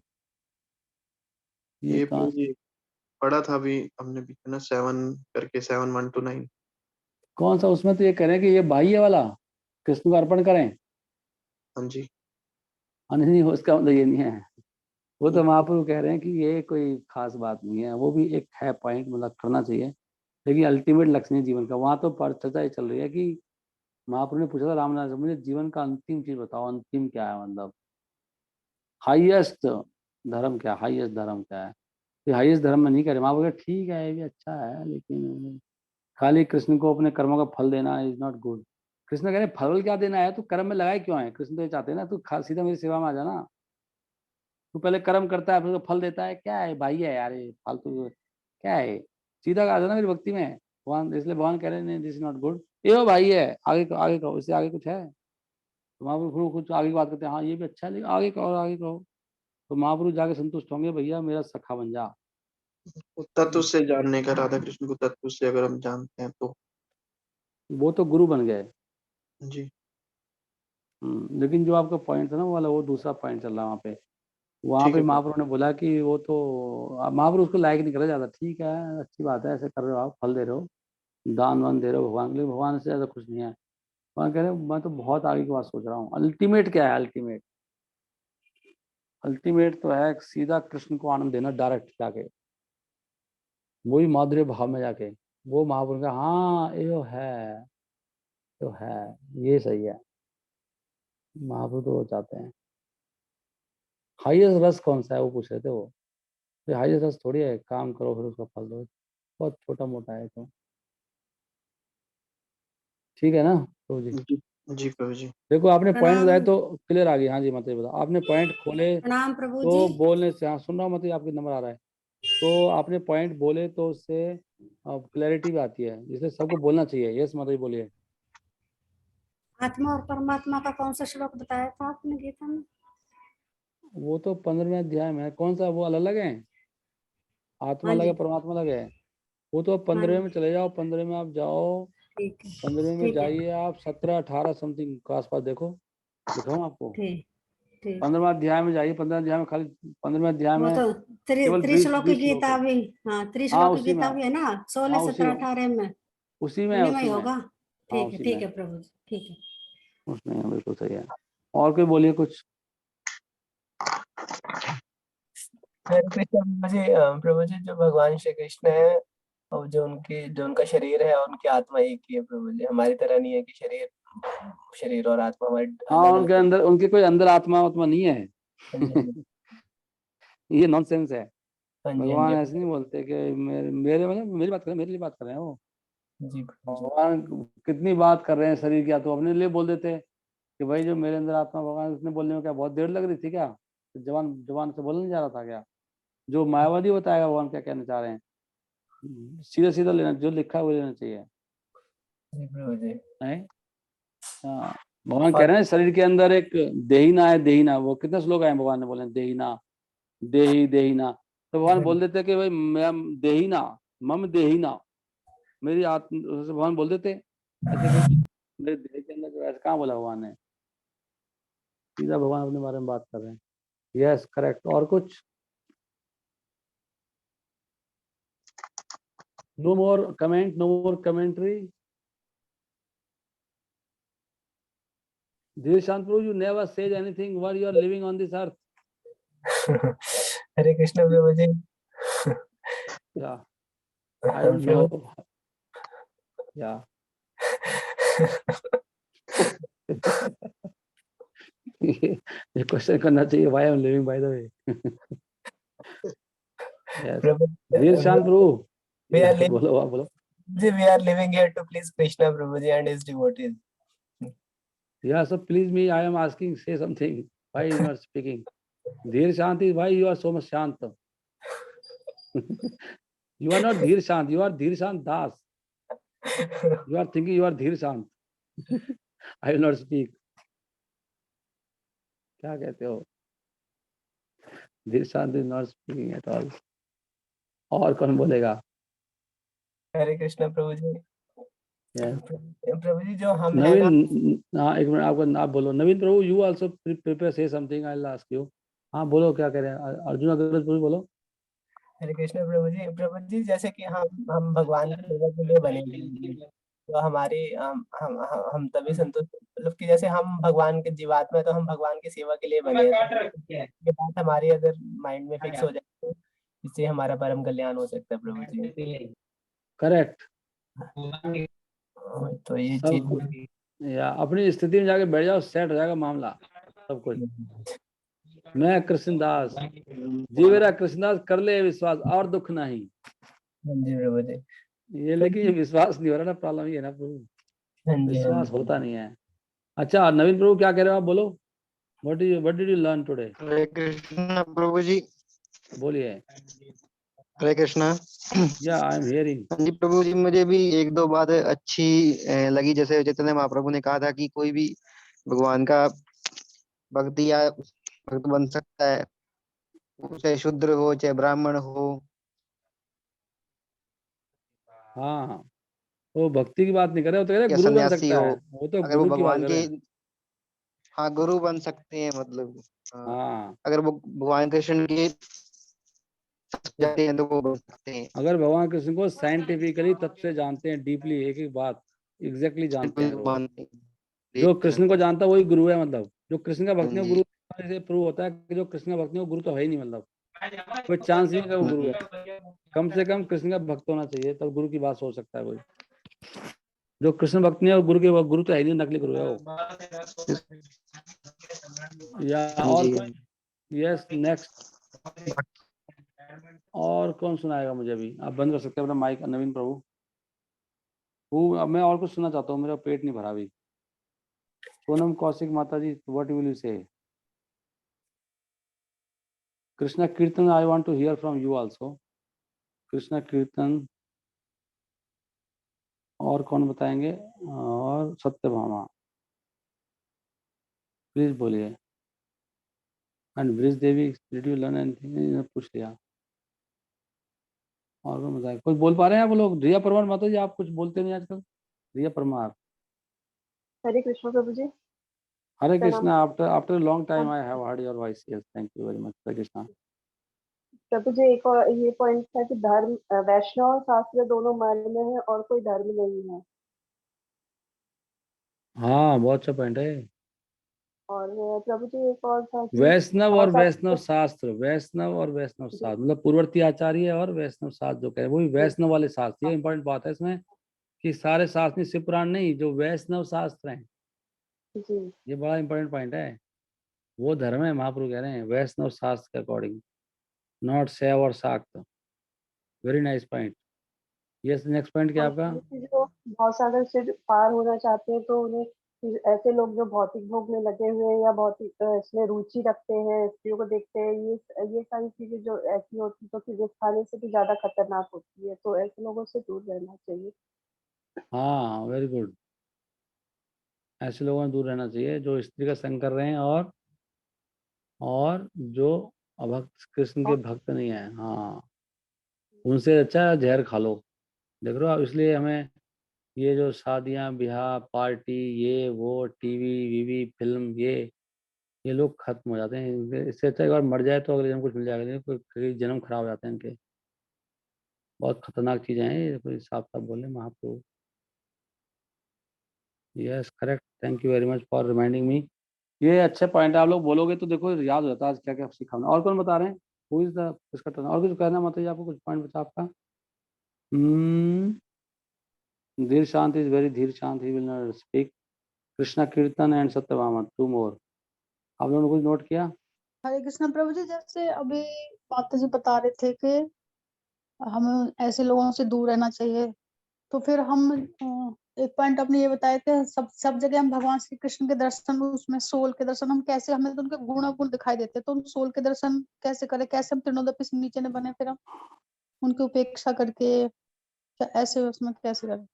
A: ये
E: ये
A: कहाँ
E: प्रभु
A: से?
E: जी पढ़ा था अभी हमने भी ना, 7 करके, 7:1-9।
A: कौन सा? उसमें तो ये कह रहे हैं कि ये बाह्य वाला कृष्ण को अर्पण करें।
E: हाँ जी।
A: नहीं, उसका मतलब ये नहीं है। वो तो महाप्रभु कह रहे हैं कि ये कोई खास बात नहीं है। वो भी एक है पॉइंट, मतलब करना चाहिए। लेकिन अल्टीमेट लक्ष्य नहीं जीवन का। वहां तो चर्चा ही चल रही है कि महाप्रभु ने पूछा था रामनाथ से, मुझे जीवन का अंतिम चीज बताओ, अंतिम क्या है, मतलब हाईएस्ट धर्म क्या, हाईएस्ट धर्म क्या है? तो हाईएस्ट धर्म में नहीं करे। महाप्रभु कहे, ठीक है ये भी अच्छा है, लेकिन खाली कृष्ण को अपने कर्मों का फल देना इज नॉट गुड। कृष्ण कह रहे फल क्या देना है, तू कर्म में लगाए क्यों है? कृष्ण तो ये चाहते हैं ना तू सीधा मेरी सेवा में आ जाना। तू पहले कर्म करता है फिर उसको फल देता है, क्या है भाई है यार ये फालतू क्या है? सीधा आ जाना मेरी भक्ति में। भगवान इसलिए भगवान कह रहे हैं दिस इज नॉट गुड। ये वो भाई है, आगे कहो, इससे आगे कुछ है? तो महाप्रभु कुछ आगे की बात करते हैं, हाँ ये भी अच्छा है लेकिन आगे कहो, आगे कहो। तो महाप्रभु जाके संतुष्ट होंगे, भैया मेरा सखा बन जा।
E: तत्व से जानने का, राधा कृष्ण को तत्व से अगर हम जानते हैं तो।
A: वो तो गुरु बन गए।
E: जी
A: लेकिन जो आपका पॉइंट था ना वो वाला, वो दूसरा पॉइंट चल रहा है वहाँ पे। वहां
E: ठीक
A: पे
E: है प्रभु।
A: महाप्रभु ने बोला कि वो तो महाप्रभु उसको लायक नहीं कर रहा ज्यादा। ठीक है अच्छी बात है, ऐसे कर रहे हो आप, फल दे रहे हो, दान वान दे रहे हो भगवान के लिए, भगवान से ज्यादा खुश नहीं है। भगवान कह रहे हैं मैं तो बहुत आगे की बात सोच रहा हूँ। अल्टीमेट क्या है? अल्टीमेट अल्टीमेट तो है सीधा कृष्ण को आनंद देना डायरेक्ट जाके, वही माधुर्य भाव में जाके। वो महाप्रभु का हाँ यो है, तो है, ये सही है। महाप्रभु तो वो चाहते हैं। हाईएस्ट रस कौन सा है वो पूछ रहे थे वो। हाईएस्ट रस थोड़ी है काम करो फिर उसका फल दो, बहुत छोटा मोटा है। तो ठीक है ना तो जी।
E: जी जी प्रभु जी।
A: देखो आपने पॉइंट बताए
F: प्रणाम।
A: तो क्लियर आ गई। हाँ जी माता जी बताओ, आपने पॉइंट खोले
F: प्रणाम प्रभु
A: तो
F: जी।
A: बोलने से, हाँ सुन रहा हूँ, मतलब आपके नंबर आ रहा है, तो आपने पॉइंट बोले तो उससे क्लैरिटी भी आती है, इसलिए सबको बोलना चाहिए। यस माता जी बोलिए।
F: आत्मा और परमात्मा का कौन सा श्लोक बताया था आपने गीता में?
A: वो तो 15वें अध्याय में है। कौन सा, वो अलग अलग है, आत्मा
F: हाँ
A: अलग
F: जी,
A: है परमात्मा अलग है। वो तो
F: हाँ
A: 15वें
F: जी,
A: में चले जाओ, 15वें में आप जाओ,
F: ठीक है,
A: 15वें में
F: ठीक है,
A: जाइए आप, 17 18 समथिंग के आसपास देखो, दिखाऊं आपको।
F: ठीक, ठीक।
A: 15वें अध्याय में जाइए, 15वें अध्याय में खाली, 15वें अध्याय
F: वो
A: में
F: तो
A: केवल 20
F: त्रिश्लोकी
A: 20 श्लोक
F: गीता
A: है।
F: भी, हाँ
A: हाँ
F: त्रिश्लोकी
A: उसी में,
F: गीता भी है ना, 16
A: हाँ
F: 17 18 में,
A: उसी में है,
F: उन्हीं में ही
A: उसी में,
F: होगा।
A: हाँ उसी
F: ठीक
A: में,
F: है प्रभु जी, ठीक है।
A: उसमें है, बिल्कुल सही है। और कोई बोलिए कुछ।
B: हरे कृष्ण प्रभु जी। प्रभु जी, जो भगवान श्री कृष्ण है और जो उनका शरीर है और उनकी आत्मा एक ही है प्रभु जी, हमारी तरह नहीं है कि शरीर और आत्मा हमारी
A: हाँ
B: अलग
A: उनके
B: अलग।
A: अंदर, उनके कोई अंदर आत्मा आत्मा नहीं है।
B: हाँ जी, हाँ जी,
A: ये नॉनसेंस है।
B: हाँ जी, हाँ
A: भगवान
B: जी,
A: ऐसे नहीं बोलते कि मेरे मतलब मेरी बात कर रहे हैं, मेरे लिए बात कर रहे हैं वो।
B: जी प्रभु जी।
A: भगवान कितनी बात कर रहे हैं शरीर की, या तो अपने लिए बोल देते कि भाई जो मेरे अंदर आत्मा, भगवान उसने बोलने में क्या बहुत देर लग रही थी क्या? जवान जवान से बोलने नहीं जा रहा था क्या? जो मायावादी बताएगा भगवान क्या कहना चाह रहे हैं, सीधा सीधा लेना, जो लिखा है वो लेना चाहिए।
B: जी प्रभु जी।
A: है? हाँ, भगवान कह
B: और
A: रहे हैं शरीर के अंदर एक देहीना है, देहीना, वो कितने श्लोक आए भगवान ने बोले देहीना, देही देहीना, तो भगवान बोल देते कि भाई मैं देहीना, मम देहीना, मेरी आत्मा, भगवान बोल देते ऐसे कुछ मेरे देह के अंदर, जो ऐसा कहाँ बोला भगवान ने? सीधा भगवान अपने बारे में बात कर रहे हैं। Yes correct. और कुछ? No more comment, no more commentary. Dhir Shant Prabhu, you never said anything while you are living on this earth.
B: Hare Krishna Prabhu ji.
A: Yeah I don't know.
B: प्रभु
A: या ये क्वेश्चन करना चाहिए, why I am living by the way. Yes
B: Prabhu
A: Dhir Shant Prabhu.
B: we are living,
A: बोलो आप बोलो।
B: we are living here to please Krishna Prabhu ji and his devotees.
A: Yeah, so please me, I am asking, say something. Why you not speaking? Dhir Shant is why you are so much Shant. You are not Dhir Shant, you are Dhir Shant Das. You are thinking you are Dhir Shant. I will not speak. क्या कहते हो? Dhir Shant is not speaking at all. और कौन बोलेगा?
B: हरे कृष्ण प्रभु जी।
A: Yes.
B: प्रभु जी, जो हम है ना,
A: नवीन, हाँ एक मिनट, आपको आप बोलो। नवीन प्रभु, you also prepare say something. I'll ask you. हाँ बोलो, क्या कह रहे हैं? अर्जुन अग्रज प्रभु बोलो।
B: हरे कृष्ण प्रभु जी जैसे कि हम भगवान की सेवा के लिए बने हैं, तो हमारी हम तभी संतुष्ट, मतलब कि जैसे हम भगवान के जीवात्मा है तो हम भगवान की सेवा के लिए बने हैं, तो ये बात हमारी अगर माइंड में फिक्स हो जाए तो इससे हमारा परम कल्याण हो सकता है प्रभु जी।
A: करेक्ट।
B: तो ये
A: सब
B: चीज,
A: या अपनी स्थिति में जाके बैठ जाओ, सेट हो जाएगा मामला सब कुछ। मैं कृष्णदास, जीवेरा कृष्णदास, कर ले विश्वास और दुख नहीं।
B: हाँ जी प्रभु जी।
A: ये
B: तो
A: लेकिन ये विश्वास नहीं हो रहा ना, प्रॉब्लम ये है ना प्रभु,
B: हाँ जी, हाँ
A: विश्वास
B: जी।
A: होता नहीं है। अच्छा नवीन प्रभु क्या कह रहे हो आप, बोलो। What did you learn today?
E: Hare Krishna Prabhu ji.
A: बोलिए।
E: हरे कृष्णा।
A: या आई एम हियरिंग।
E: हाँ जी प्रभु जी, मुझे भी एक दो बात अच्छी लगी। जैसे चैतन्य महाप्रभु ने कहा था कि कोई भी भगवान का भक्ति या भक्त बन सकता है, वो चाहे शूद्र हो चाहे ब्राह्मण हो।
A: हाँ वो भक्ति की बात नहीं कर रहे, वो तो कह रहे
E: या
A: गुरु बन
E: सन्यासी
A: सकता
E: हो,
A: है, वो तो
E: अगर वो
A: गुरु की बात
E: भगवान
A: कर
E: के,
A: रहे हैं।
E: हाँ गुरु बन सकते हैं, मतलब हाँ,
A: हाँ
E: अगर वो भगवान कृष्ण के जाते हैं तो वो बन सकते हैं।
A: अगर भगवान कृष्ण को साइंटिफिकली तब से जानते हैं, डीपली एक एक बात एग्जैक्टली जानते हैं, वो
E: मानते हैं।
A: जो कृष्ण को जानता है वही गुरु है। मतलब जो कृष्ण का
E: हाँ
A: भक्त नहीं, वो
E: जी,
A: गुरु से प्रूव होता है कि जो कृष्ण का भक्त नहीं, वो गुरु तो है ही नहीं। मतलब कोई चांस ही नहीं कि वो गुरु है। कम से कम कृष्ण का भक्त होना चाहिए, तब गुरु की बात सोच सकता है कोई। जो कृष्ण भक्त नहीं है वो गुरु के, वो गुरु तो है ही नहीं, नकली गुरु है वो। या
E: हाँ
A: और
E: जी।
A: कोई? Yes next. और कौन सुनाएगा मुझे? अभी आप बंद कर सकते हैं अपना माइक, नवीन प्रभु। वो अब मैं और कुछ सुनना चाहता हूँ, मेरा पेट नहीं भरा अभी। Sonam Kaushik Mataji, what will you say? Krishna Kirtan, I want to hear from you also. Krishna Kirtan और कौन बताएंगे? और सत्यभामा, प्लीज बोलिए। And bridge Devi, did you learn anything? पूछ लिया। और कौन बताए? कुछ बोल पा रहे हैं आप लोग? रिया परमार माता जी, आप कुछ बोलते नहीं आजकल। रिया परमार।
G: हरे कृष्ण प्रभु जी।
A: हरे
G: प्रणाम।
A: Krishna. After long time I have heard your voice. Yes, thank you very much. Hare Krishna.
G: Prabhu ji, एक और ये पॉइंट था कि धर्म वैष्णव और शास्त्र दोनों मार्ग में है और कोई धर्म नहीं है।
A: हाँ, बहुत अच्छा पॉइंट है।
G: और प्रभु जी एक और था कि
A: वैष्णव और
G: बहुत सारे
A: वैष्णव शास्त्र, वैष्णव और वैष्णव शास्त्र, मतलब पूर्ववर्ती आचार्य और वैष्णव शास्त्र जो कह रहे हैं, वही वैष्णव वाले शास्त्र। ये इंपॉर्टेंट बात है इसमें कि सारे शास्त्र नहीं, शिव पुराण नहीं, जो वैष्णव शास्त्र हैं,
G: जी
A: ये बड़ा इंपॉर्टेंट पॉइंट है। वो धर्म है, महाप्रभु कह रहे हैं वैष्णव शास्त्र के अकॉर्डिंग, नॉट शैव और शाक्त। Very nice point. Yes, next point क्या
G: और
A: आपका?
G: प्रभु जी, जो बहुत सागर से पार होना चाहते हैं तो उन्हें ऐसे लोग जो भौतिक भोग में लगे हुए हैं या भौतिक इसमें रुचि रखते हैं, स्त्रियों को देखते हैं, ये सारी चीजें जो ऐसी होती तो फिर खाने से भी ज्यादा खतरनाक होती है, तो ऐसे लोगों से दूर रहना चाहिए।
A: हाँ, वेरी गुड। ऐसे लोगों से दूर रहना चाहिए जो स्त्री का संग कर रहे हैं और जो अभक्त कृष्ण के भक्त नहीं है। हाँ, उनसे अच्छा जहर खा लो। देख रहे हो आप, इसलिए हमें ये जो शादियां ब्याह पार्टी ये वो टीवी वीवी फिल्म ये लोग खत्म हो जाते हैं। इससे अच्छा एक बार मर जाए तो अगले जन्म कुछ मिल जाएगा, नहीं तो कई जन्म खराब हो जाते हैं इनके। बहुत खतरनाक चीजें हैं ये, कोई साफ साफ बोले Mahaprabhu. Yes, correct. Thank you very much for reminding me. ये अच्छे पॉइंट है, आप लोग बोलोगे तो देखो याद हो जाता है आज क्या क्या सीखा हमने। और कौन बता रहे हैं? हु इज द इसका टर्न? और कुछ कहना मतलब आपको? कुछ पॉइंट बता आपका? धीर शांत इज वेरी धीर शांत, he will not speak. Krishna कीर्तन एंड सत्यभामा, 2 मोर। आप लोगों ने कुछ नोट किया?
H: हरे कृष्ण प्रभु जी, जैसे अभी माता जी बता रहे थे कि हमें ऐसे लोगों से दूर रहना चाहिए, तो फिर हम एक पॉइंट अपने ये बताया कि सब जगह हम भगवान श्री कृष्ण के दर्शन, उसमें सोल के दर्शन, हम कैसे, हमें तो उनके गुण दिखाई देते, तो हम सोल के दर्शन कैसे करें? कैसे हम तीर्णोदपी से नीचे न बने, फिर हम उनकी उपेक्षा करके ऐसे उसमें कैसे करें?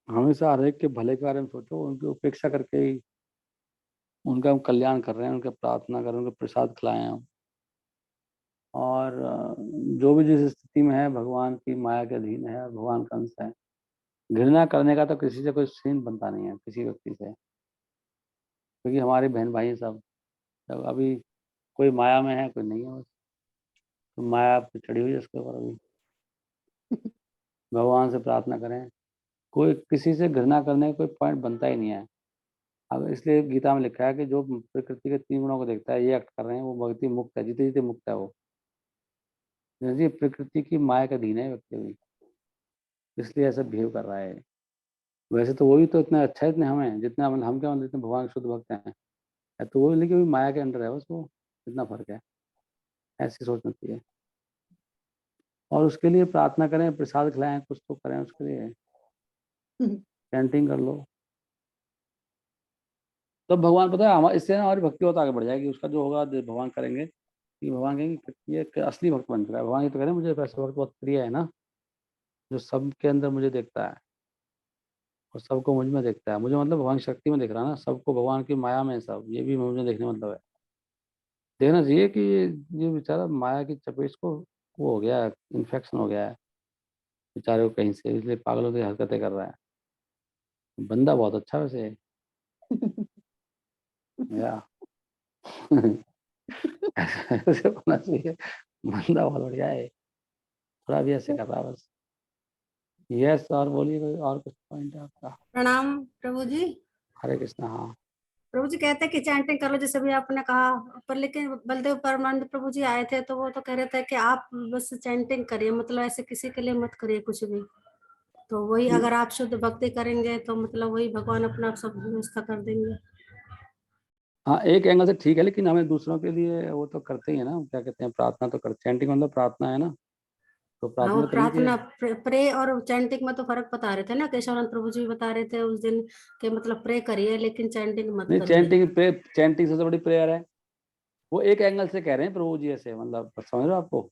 A: हमेशा हर एक के भले के बारे में सोचो, उनकी उपेक्षा करके ही उनका हम कल्याण कर रहे हैं, उनके प्रार्थना करें, उनके प्रसाद खिलाएं हम। और जो भी जिस स्थिति में है भगवान की माया के अधीन है, भगवान का अंश है। घृणा करने का तो किसी से कोई सीन बनता नहीं है, किसी व्यक्ति से, क्योंकि हमारे बहन भाई हैं सब। जब अभी कोई माया में है, कोई नहीं है, बस तो माया पे चढ़ी हुई है उसके ऊपर। अभी भगवान से प्रार्थना करें, कोई किसी से घृणा करने का कोई पॉइंट बनता ही नहीं है। अब इसलिए गीता में लिखा है कि जो प्रकृति के 3 गुणों को देखता है, ये एक्ट कर रहे हैं, वो भक्ति मुक्त है, जीते जीते मुक्त है वो। जी, प्रकृति की माया का अधीन है व्यक्ति भी, इसलिए ऐसा बिहेव कर रहा है। वैसे तो वो भी तो इतना अच्छा है, इतने हमें जितना हम क्या मतलब इतने भगवान के शुद्ध भक्त हैं, तो वो लेकिन भी माया के अंडर है बस, वो इतना फर्क है। ऐसी सोचना चाहिए और उसके लिए प्रार्थना करें, प्रसाद खिलाएं, कुछ तो करें उसके लिए, चैंटिंग कर लो। तो भगवान पता है हमारे, इससे ना हमारी भक्ति बहुत आगे बढ़ जाएगी। उसका जो होगा भगवान करेंगे कि भगवान कहेंगे कि ये एक असली भक्त बन चुका है। भगवान ये तो कह रहे हैं मुझे वैसे भक्त बहुत प्रिय है ना, जो सबके अंदर मुझे देखता है और सबको मुझ में देखता है। मुझे मतलब भगवान की शक्ति में देख रहा है ना, सबको भगवान की माया में सब, ये भी मुझे देखने मतलब है। देखना चाहिए कि ये बेचारा माया की चपेट को वो हो गया है, इन्फेक्शन हो गया है बेचारे को कहीं से, इसलिए पागलों की हरकतें कर रहा है। बंदा बहुत अच्छा वैसे है। या ऐसे होना चाहिए, बंदा बहुत बढ़िया है, थोड़ा भी ऐसे कर रहा है बस। यस, और बोलिए कोई और कुछ पॉइंट है आपका?
F: प्रणाम प्रभु जी।
A: हरे कृष्णा। हाँ,
F: प्रभु जी कहते हैं कि चैंटिंग कर लो, जैसे भी आपने कहा, पर लेकिन बलदेव परमानंद प्रभु जी आए थे तो वो तो कह रहे थे कि आप बस चैंटिंग करिए, मतलब ऐसे किसी के लिए मत करिए कुछ भी। तो वही अगर आप शुद्ध भक्ति करेंगे तो मतलब वही भगवान अपना सब व्यवस्था कर देंगे।
A: हाँ, एक एंगल से ठीक है, लेकिन हमें दूसरों के लिए वो तो करते ही है ना, क्या कहते हैं, प्रार्थना तो करते, चैंटिंग मतलब प्रार्थना है ना, तो
F: हाँ, वो
A: प्रार्थना करनी चाहिए।
F: प्रार्थना प्रे और चैंटिंग में तो फर्क बता रहे थे ना, केशवानंद प्रभु जी बता रहे थे उस दिन के मतलब प्रे करिए लेकिन चैंटिंग मत
A: नहीं,
F: करिए।
A: चैंटिंग सबसे बड़ी प्रेयर है। वो एक एंगल से कह रहे हैं प्रभु जी ऐसे, मतलब समझ रहे हो आपको।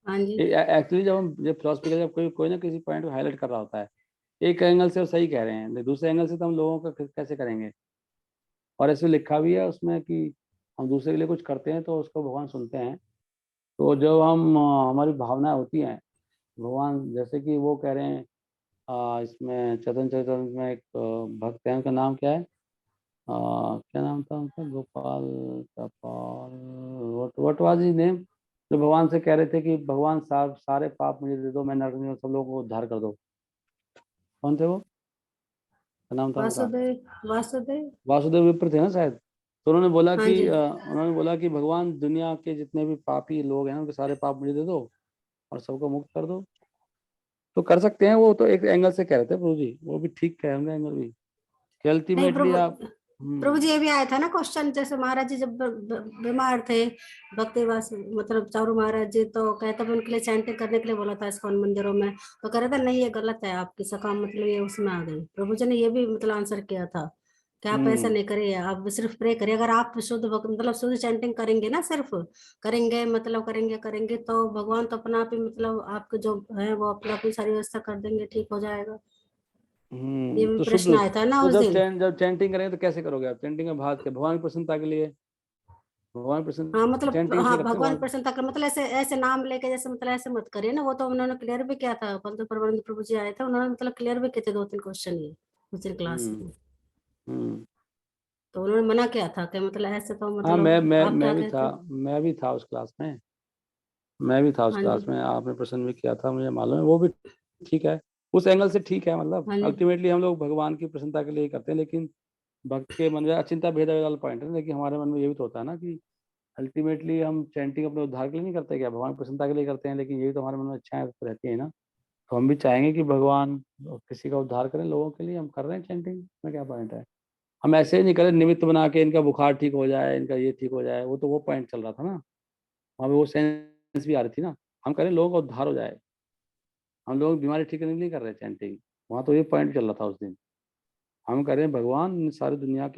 F: हाँ जी,
A: एक्चुअली जब हम जब फिलोसफी का जब कोई ना किसी पॉइंट को हाईलाइट कर रहा होता है, एक एंगल से वो सही कह रहे हैं, लेकिन दूसरे एंगल से तो हम लोगों का कैसे करेंगे। और ऐसे लिखा भी है उसमें कि हम दूसरे के लिए कुछ करते हैं तो उसको भगवान सुनते हैं। तो जब हम हमारी भावनाएं होती हैं, भगवान जैसे कि वो कह रहे हैं इसमें चैतन्य चरितामृत में एक भक्त है, उनका नाम क्या है, क्या नाम था उनका, Gopal Gopal, what was his name, जो भगवान से कह रहे थे कि भगवान सारे पाप मुझे दे दो, मैं नरक में सब लोगों को उद्धार कर दो। कौन थे वो, क्या नाम था उनका?
F: वासुदेव वासुदेव।
A: वासुदेव विप्र थे ना शायद। तो उन्होंने बोला
F: हाँ
A: कि
F: जी,
A: भगवान दुनिया के जितने भी पापी लोग हैं उनके सारे पाप मुझे दे दो और सबको मुक्त कर दो। तो कर सकते हैं, वो तो एक एंगल से कह रहे थे प्रभु जी, वो भी ठीक कह होंगे एंगल भी कि
F: नहीं
A: अल्टीमेटली आप
F: प्रभु जी ये भी आया था ना क्वेश्चन, जैसे महाराज जी जब बीमार थे, भक्तिवास मतलब चारू महाराज जी, तो कहते उनके लिए चैंटिंग करने के लिए बोला था इस्कॉन मंदिरों में, तो कह रहे थे नहीं ये गलत है आपकी सकाम, मतलब ये उसमें आ गई। प्रभु जी ने ये भी मतलब आंसर किया था कि आप ऐसा नहीं करिए, आप सिर्फ प्रे करिए। अगर आप शुद्ध मतलब शुद्ध चैंटिंग करेंगे ना, सिर्फ करेंगे मतलब करेंगे तो भगवान तो अपना आप ही मतलब आपके जो है वो अपना अपनी सारी व्यवस्था कर देंगे, ठीक हो जाएगा। ये भी
A: तो
F: प्रश्न
A: शुद्ध,
F: आया था ना
A: तो
F: उस दिन।
A: जब चैंटिंग करेंगे तो कैसे करोगे आप चैंटिंग में भाग के? भगवान की प्रसन्नता के लिए, भगवान की
F: हाँ
A: प्रसन्न
F: मतलब
A: चैंटिंग इसलिए
F: हाँ,
A: करते हैं
F: भगवान
A: भगवान।
F: प्रसन्न तक मतलब ऐसे ऐसे नाम लेके जैसे मतलब ऐसे मत करिए ना, वो तो उन्होंने क्लियर भी किया था, परंतु परमानंद प्रभु जी आए थे, उन्होंने मतलब क्लियर भी किए थे 2-3 क्वेश्चन ये उस दिन क्लास
A: हम्म
F: में।
A: हम्म
F: तो उन्होंने मना किया था कि मतलब ऐसे तो
A: हाँ, मैं
F: मतलब
A: मैं
F: आप क्या
A: मैं भी था,
F: कहते हैं।
A: मैं भी था उस क्लास में, मैं भी था उस
F: हाँ जी,
A: क्लास में, आपने प्रसन्न भी किया था, मुझे मालूम है, वो भी ठीक है, उस एंगल से ठीक है। मतलब
F: हाँ जी,
A: अल्टीमेटली हम लोग भगवान की प्रसन्नता के लिए ही करते हैं, लेकिन भक्त के मन में अचिंता भेद वाला पॉइंट है ना, लेकिन हमारे मन में ये भी तो होता है ना कि अल्टीमेटली हम चैंटिंग अपने उद्धार के लिए नहीं करते क्या, भगवान की प्रसन्नता के लिए करते हैं, लेकिन यही तो हमारे मन में इच्छाएं रहती है ना। तो हम भी चाहेंगे कि भगवान किसी का उद्धार करें लोगों के लिए, हम कर रहे हैं चैंटिंग में, क्या पॉइंट है। हम ऐसे ही नहीं करें निमित्त बना के इनका बुखार ठीक हो जाए, इनका ये ठीक हो जाए, वो तो वो पॉइंट चल रहा था ना, वहाँ पे वो सेंस भी आ रही थी ना, हम करें लोगों का उद्धार हो जाए, हम लोग बीमारी ठीक करने के लिए नहीं कर रहे चैंटिंग। वहाँ तो ये पॉइंट चल रहा था उस दिन, हम करें भगवान इन सारी दुनिया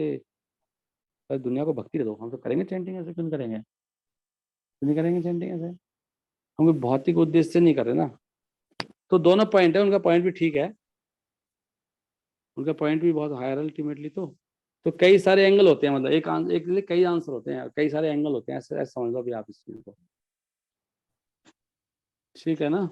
A: को भक्ति दे दो, हम तो करेंगे चैंटिंग, ऐसे क्यों नहीं करेंगे, क्यों नहीं करेंगे चैंटिंग ऐसे, हम कोई भौतिक उद्देश्य से नहीं कर रहे ना। तो दोनों पॉइंट है, उनका पॉइंट भी ठीक है, उनका पॉइंट भी बहुत हायर अल्टीमेटली। तो कई सारे एंगल होते हैं, मतलब एक के लिए कई आंसर होते हैं, कई सारे एंगल होते हैं, ऐसे ऐसे समझ लो भी आप इस चीज को, ठीक है ना।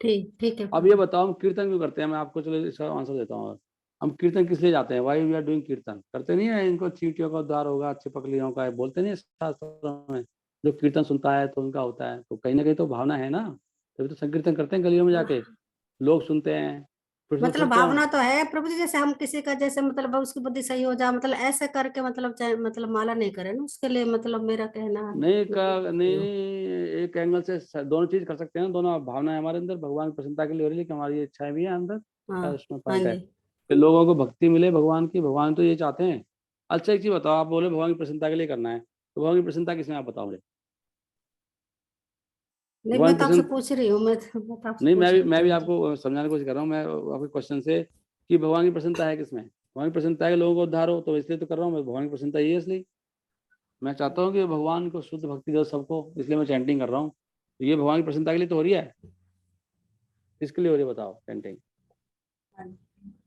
F: ठीक ठीक है
A: अब ये
F: प्रभु।
A: बताओ हम कीर्तन क्यों करते हैं, मैं आपको चलो इसका आंसर देता हूँ। और हम कीर्तन किस लिए जाते हैं, वाई वी आर डूइंग कीर्तन, करते नहीं है इनको चींटियों का उद्धार होगा, अच्छे पकलियों का है, बोलते नहीं है शास्त्रों में, जो कीर्तन सुनता है तो उनका होता है, तो कहीं ना कहीं तो भावना है ना, तभी तो संकीर्तन करते हैं गलियों में जाके, लोग सुनते हैं, फिर
F: मतलब
A: तो
F: भावना तो है प्रभु जी, जैसे हम किसी का जैसे मतलब उसकी बुद्धि सही हो जाए, मतलब ऐसे करके मतलब मतलब माला नहीं करे ना, उसके लिए मतलब मेरा कहना है।
A: नहीं, एक एंगल से दोनों चीज कर सकते हैं, दोनों भावना है हमारे अंदर, भगवान की प्रसन्नता के लिए हो रही है कि हमारी इच्छाएं भी है अंदर,
F: हाँ
A: क्या उसमें
F: हाँ
A: पॉइंट है
F: जी।
A: कि लोगों को भक्ति मिले भगवान की, भगवान तो ये चाहते हैं। अच्छा एक चीज बताओ, आप बोले भगवान की प्रसन्नता के लिए करना है, तो भगवान की प्रसन्नता किसमें, आप बताओ मुझे।
F: नहीं
A: भगवान
F: मैं
A: की
F: तो आपसे
A: प्रसन्न
F: पूछ रही हूँ, मैं तो आपसे
A: नहीं,
F: पूछ रही
A: मैं भी
F: थी।
A: आपको समझाने की कोशिश कर रहा हूँ, मैं आपके क्वेश्चन से कि भगवान की प्रसन्नता है किसमें, भगवान की प्रसन्नता है कि लोगों को उद्धार हो, तो इसलिए तो कर रहा हूँ मैं, भगवान की प्रसन्नता ये है इसलिए मैं चाहता हूँ कि भगवान को शुद्ध भक्ति दो सबको, इसलिए मैं चैंटिंग कर रहा हूँ। तो ये भगवान की प्रसन्नता के लिए तो हो रही है, किसके लिए हो रही है बताओ चैंटिंग।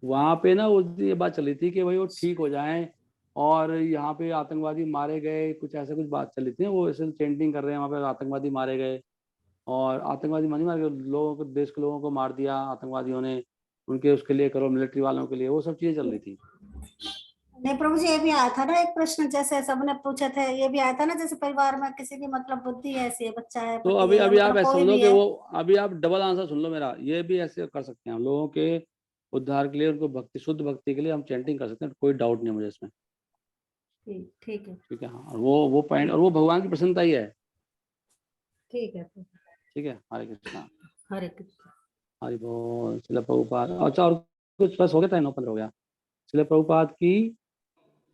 A: वहां पे ना उस दिन ये बात चली थी कि भाई वो ठीक हो जाएं, और यहाँ पे आतंकवादी मारे गए, कुछ ऐसा कुछ बात चली थी, वो ऐसे चेंटिंग कर रहे हैं, वहाँ पे आतंकवादी मारे गए, और आतंकवादी मारे गए, लोगों को, देश के लोगों को मार दिया आतंकवादियों ने, उनके उसके लिए करो, मिलिट्री वालों के लिए, वो सब चीजें चल रही थी।
F: नहीं प्रभु जी ये भी आया था ना एक प्रश्न, जैसे सबने पूछे थे, ये भी आया था ना, जैसे परिवार में किसी की मतलब बुद्धि ऐसी है, बच्चा है,
A: तो
F: पति
A: अभी
F: है, या
A: अभी आप
F: मतलब
A: ऐसा
F: कोई
A: समझो
F: भी
A: कि
F: है।
A: वो, अभी आप डबल आंसर सुन लो मेरा, ये भी ऐसे कर सकते हैं हम, लोगों के उद्धार के लिए, उनको भक्ति, शुद्ध भक्ति के लिए हम चैंटिंग कर सकते हैं, कोई डाउट नहीं मुझे इसमें,
F: ठीक ठीक है।
A: ठीक है। हाँ, और वो पॉइंट, और वो भगवान की प्रसन्नता ही है,
F: ठीक है।
A: ठीक है। हरे कृष्णा।
F: हरे कृष्ण।
A: हरि बोल। शिला प्रभुपाद। अच्छा और कुछ बस हो गया था, 9-15 हो गया। शिला प्रभुपाद की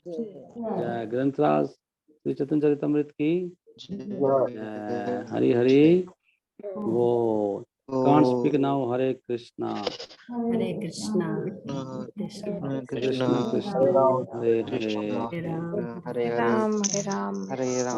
A: जय। ग्रंथराज श्री चैतन्य चरितमृत की जय। हरि हरि बोल। can't speak now. Hare Krishna.
F: Hare Krishna
E: Krishna
A: Krishna
E: Krishna
A: Krishna. Hare
E: Krishna
A: Hare.
F: Hare Ram
E: Hare Hare
C: Ram Hare Ram
E: Hare Ram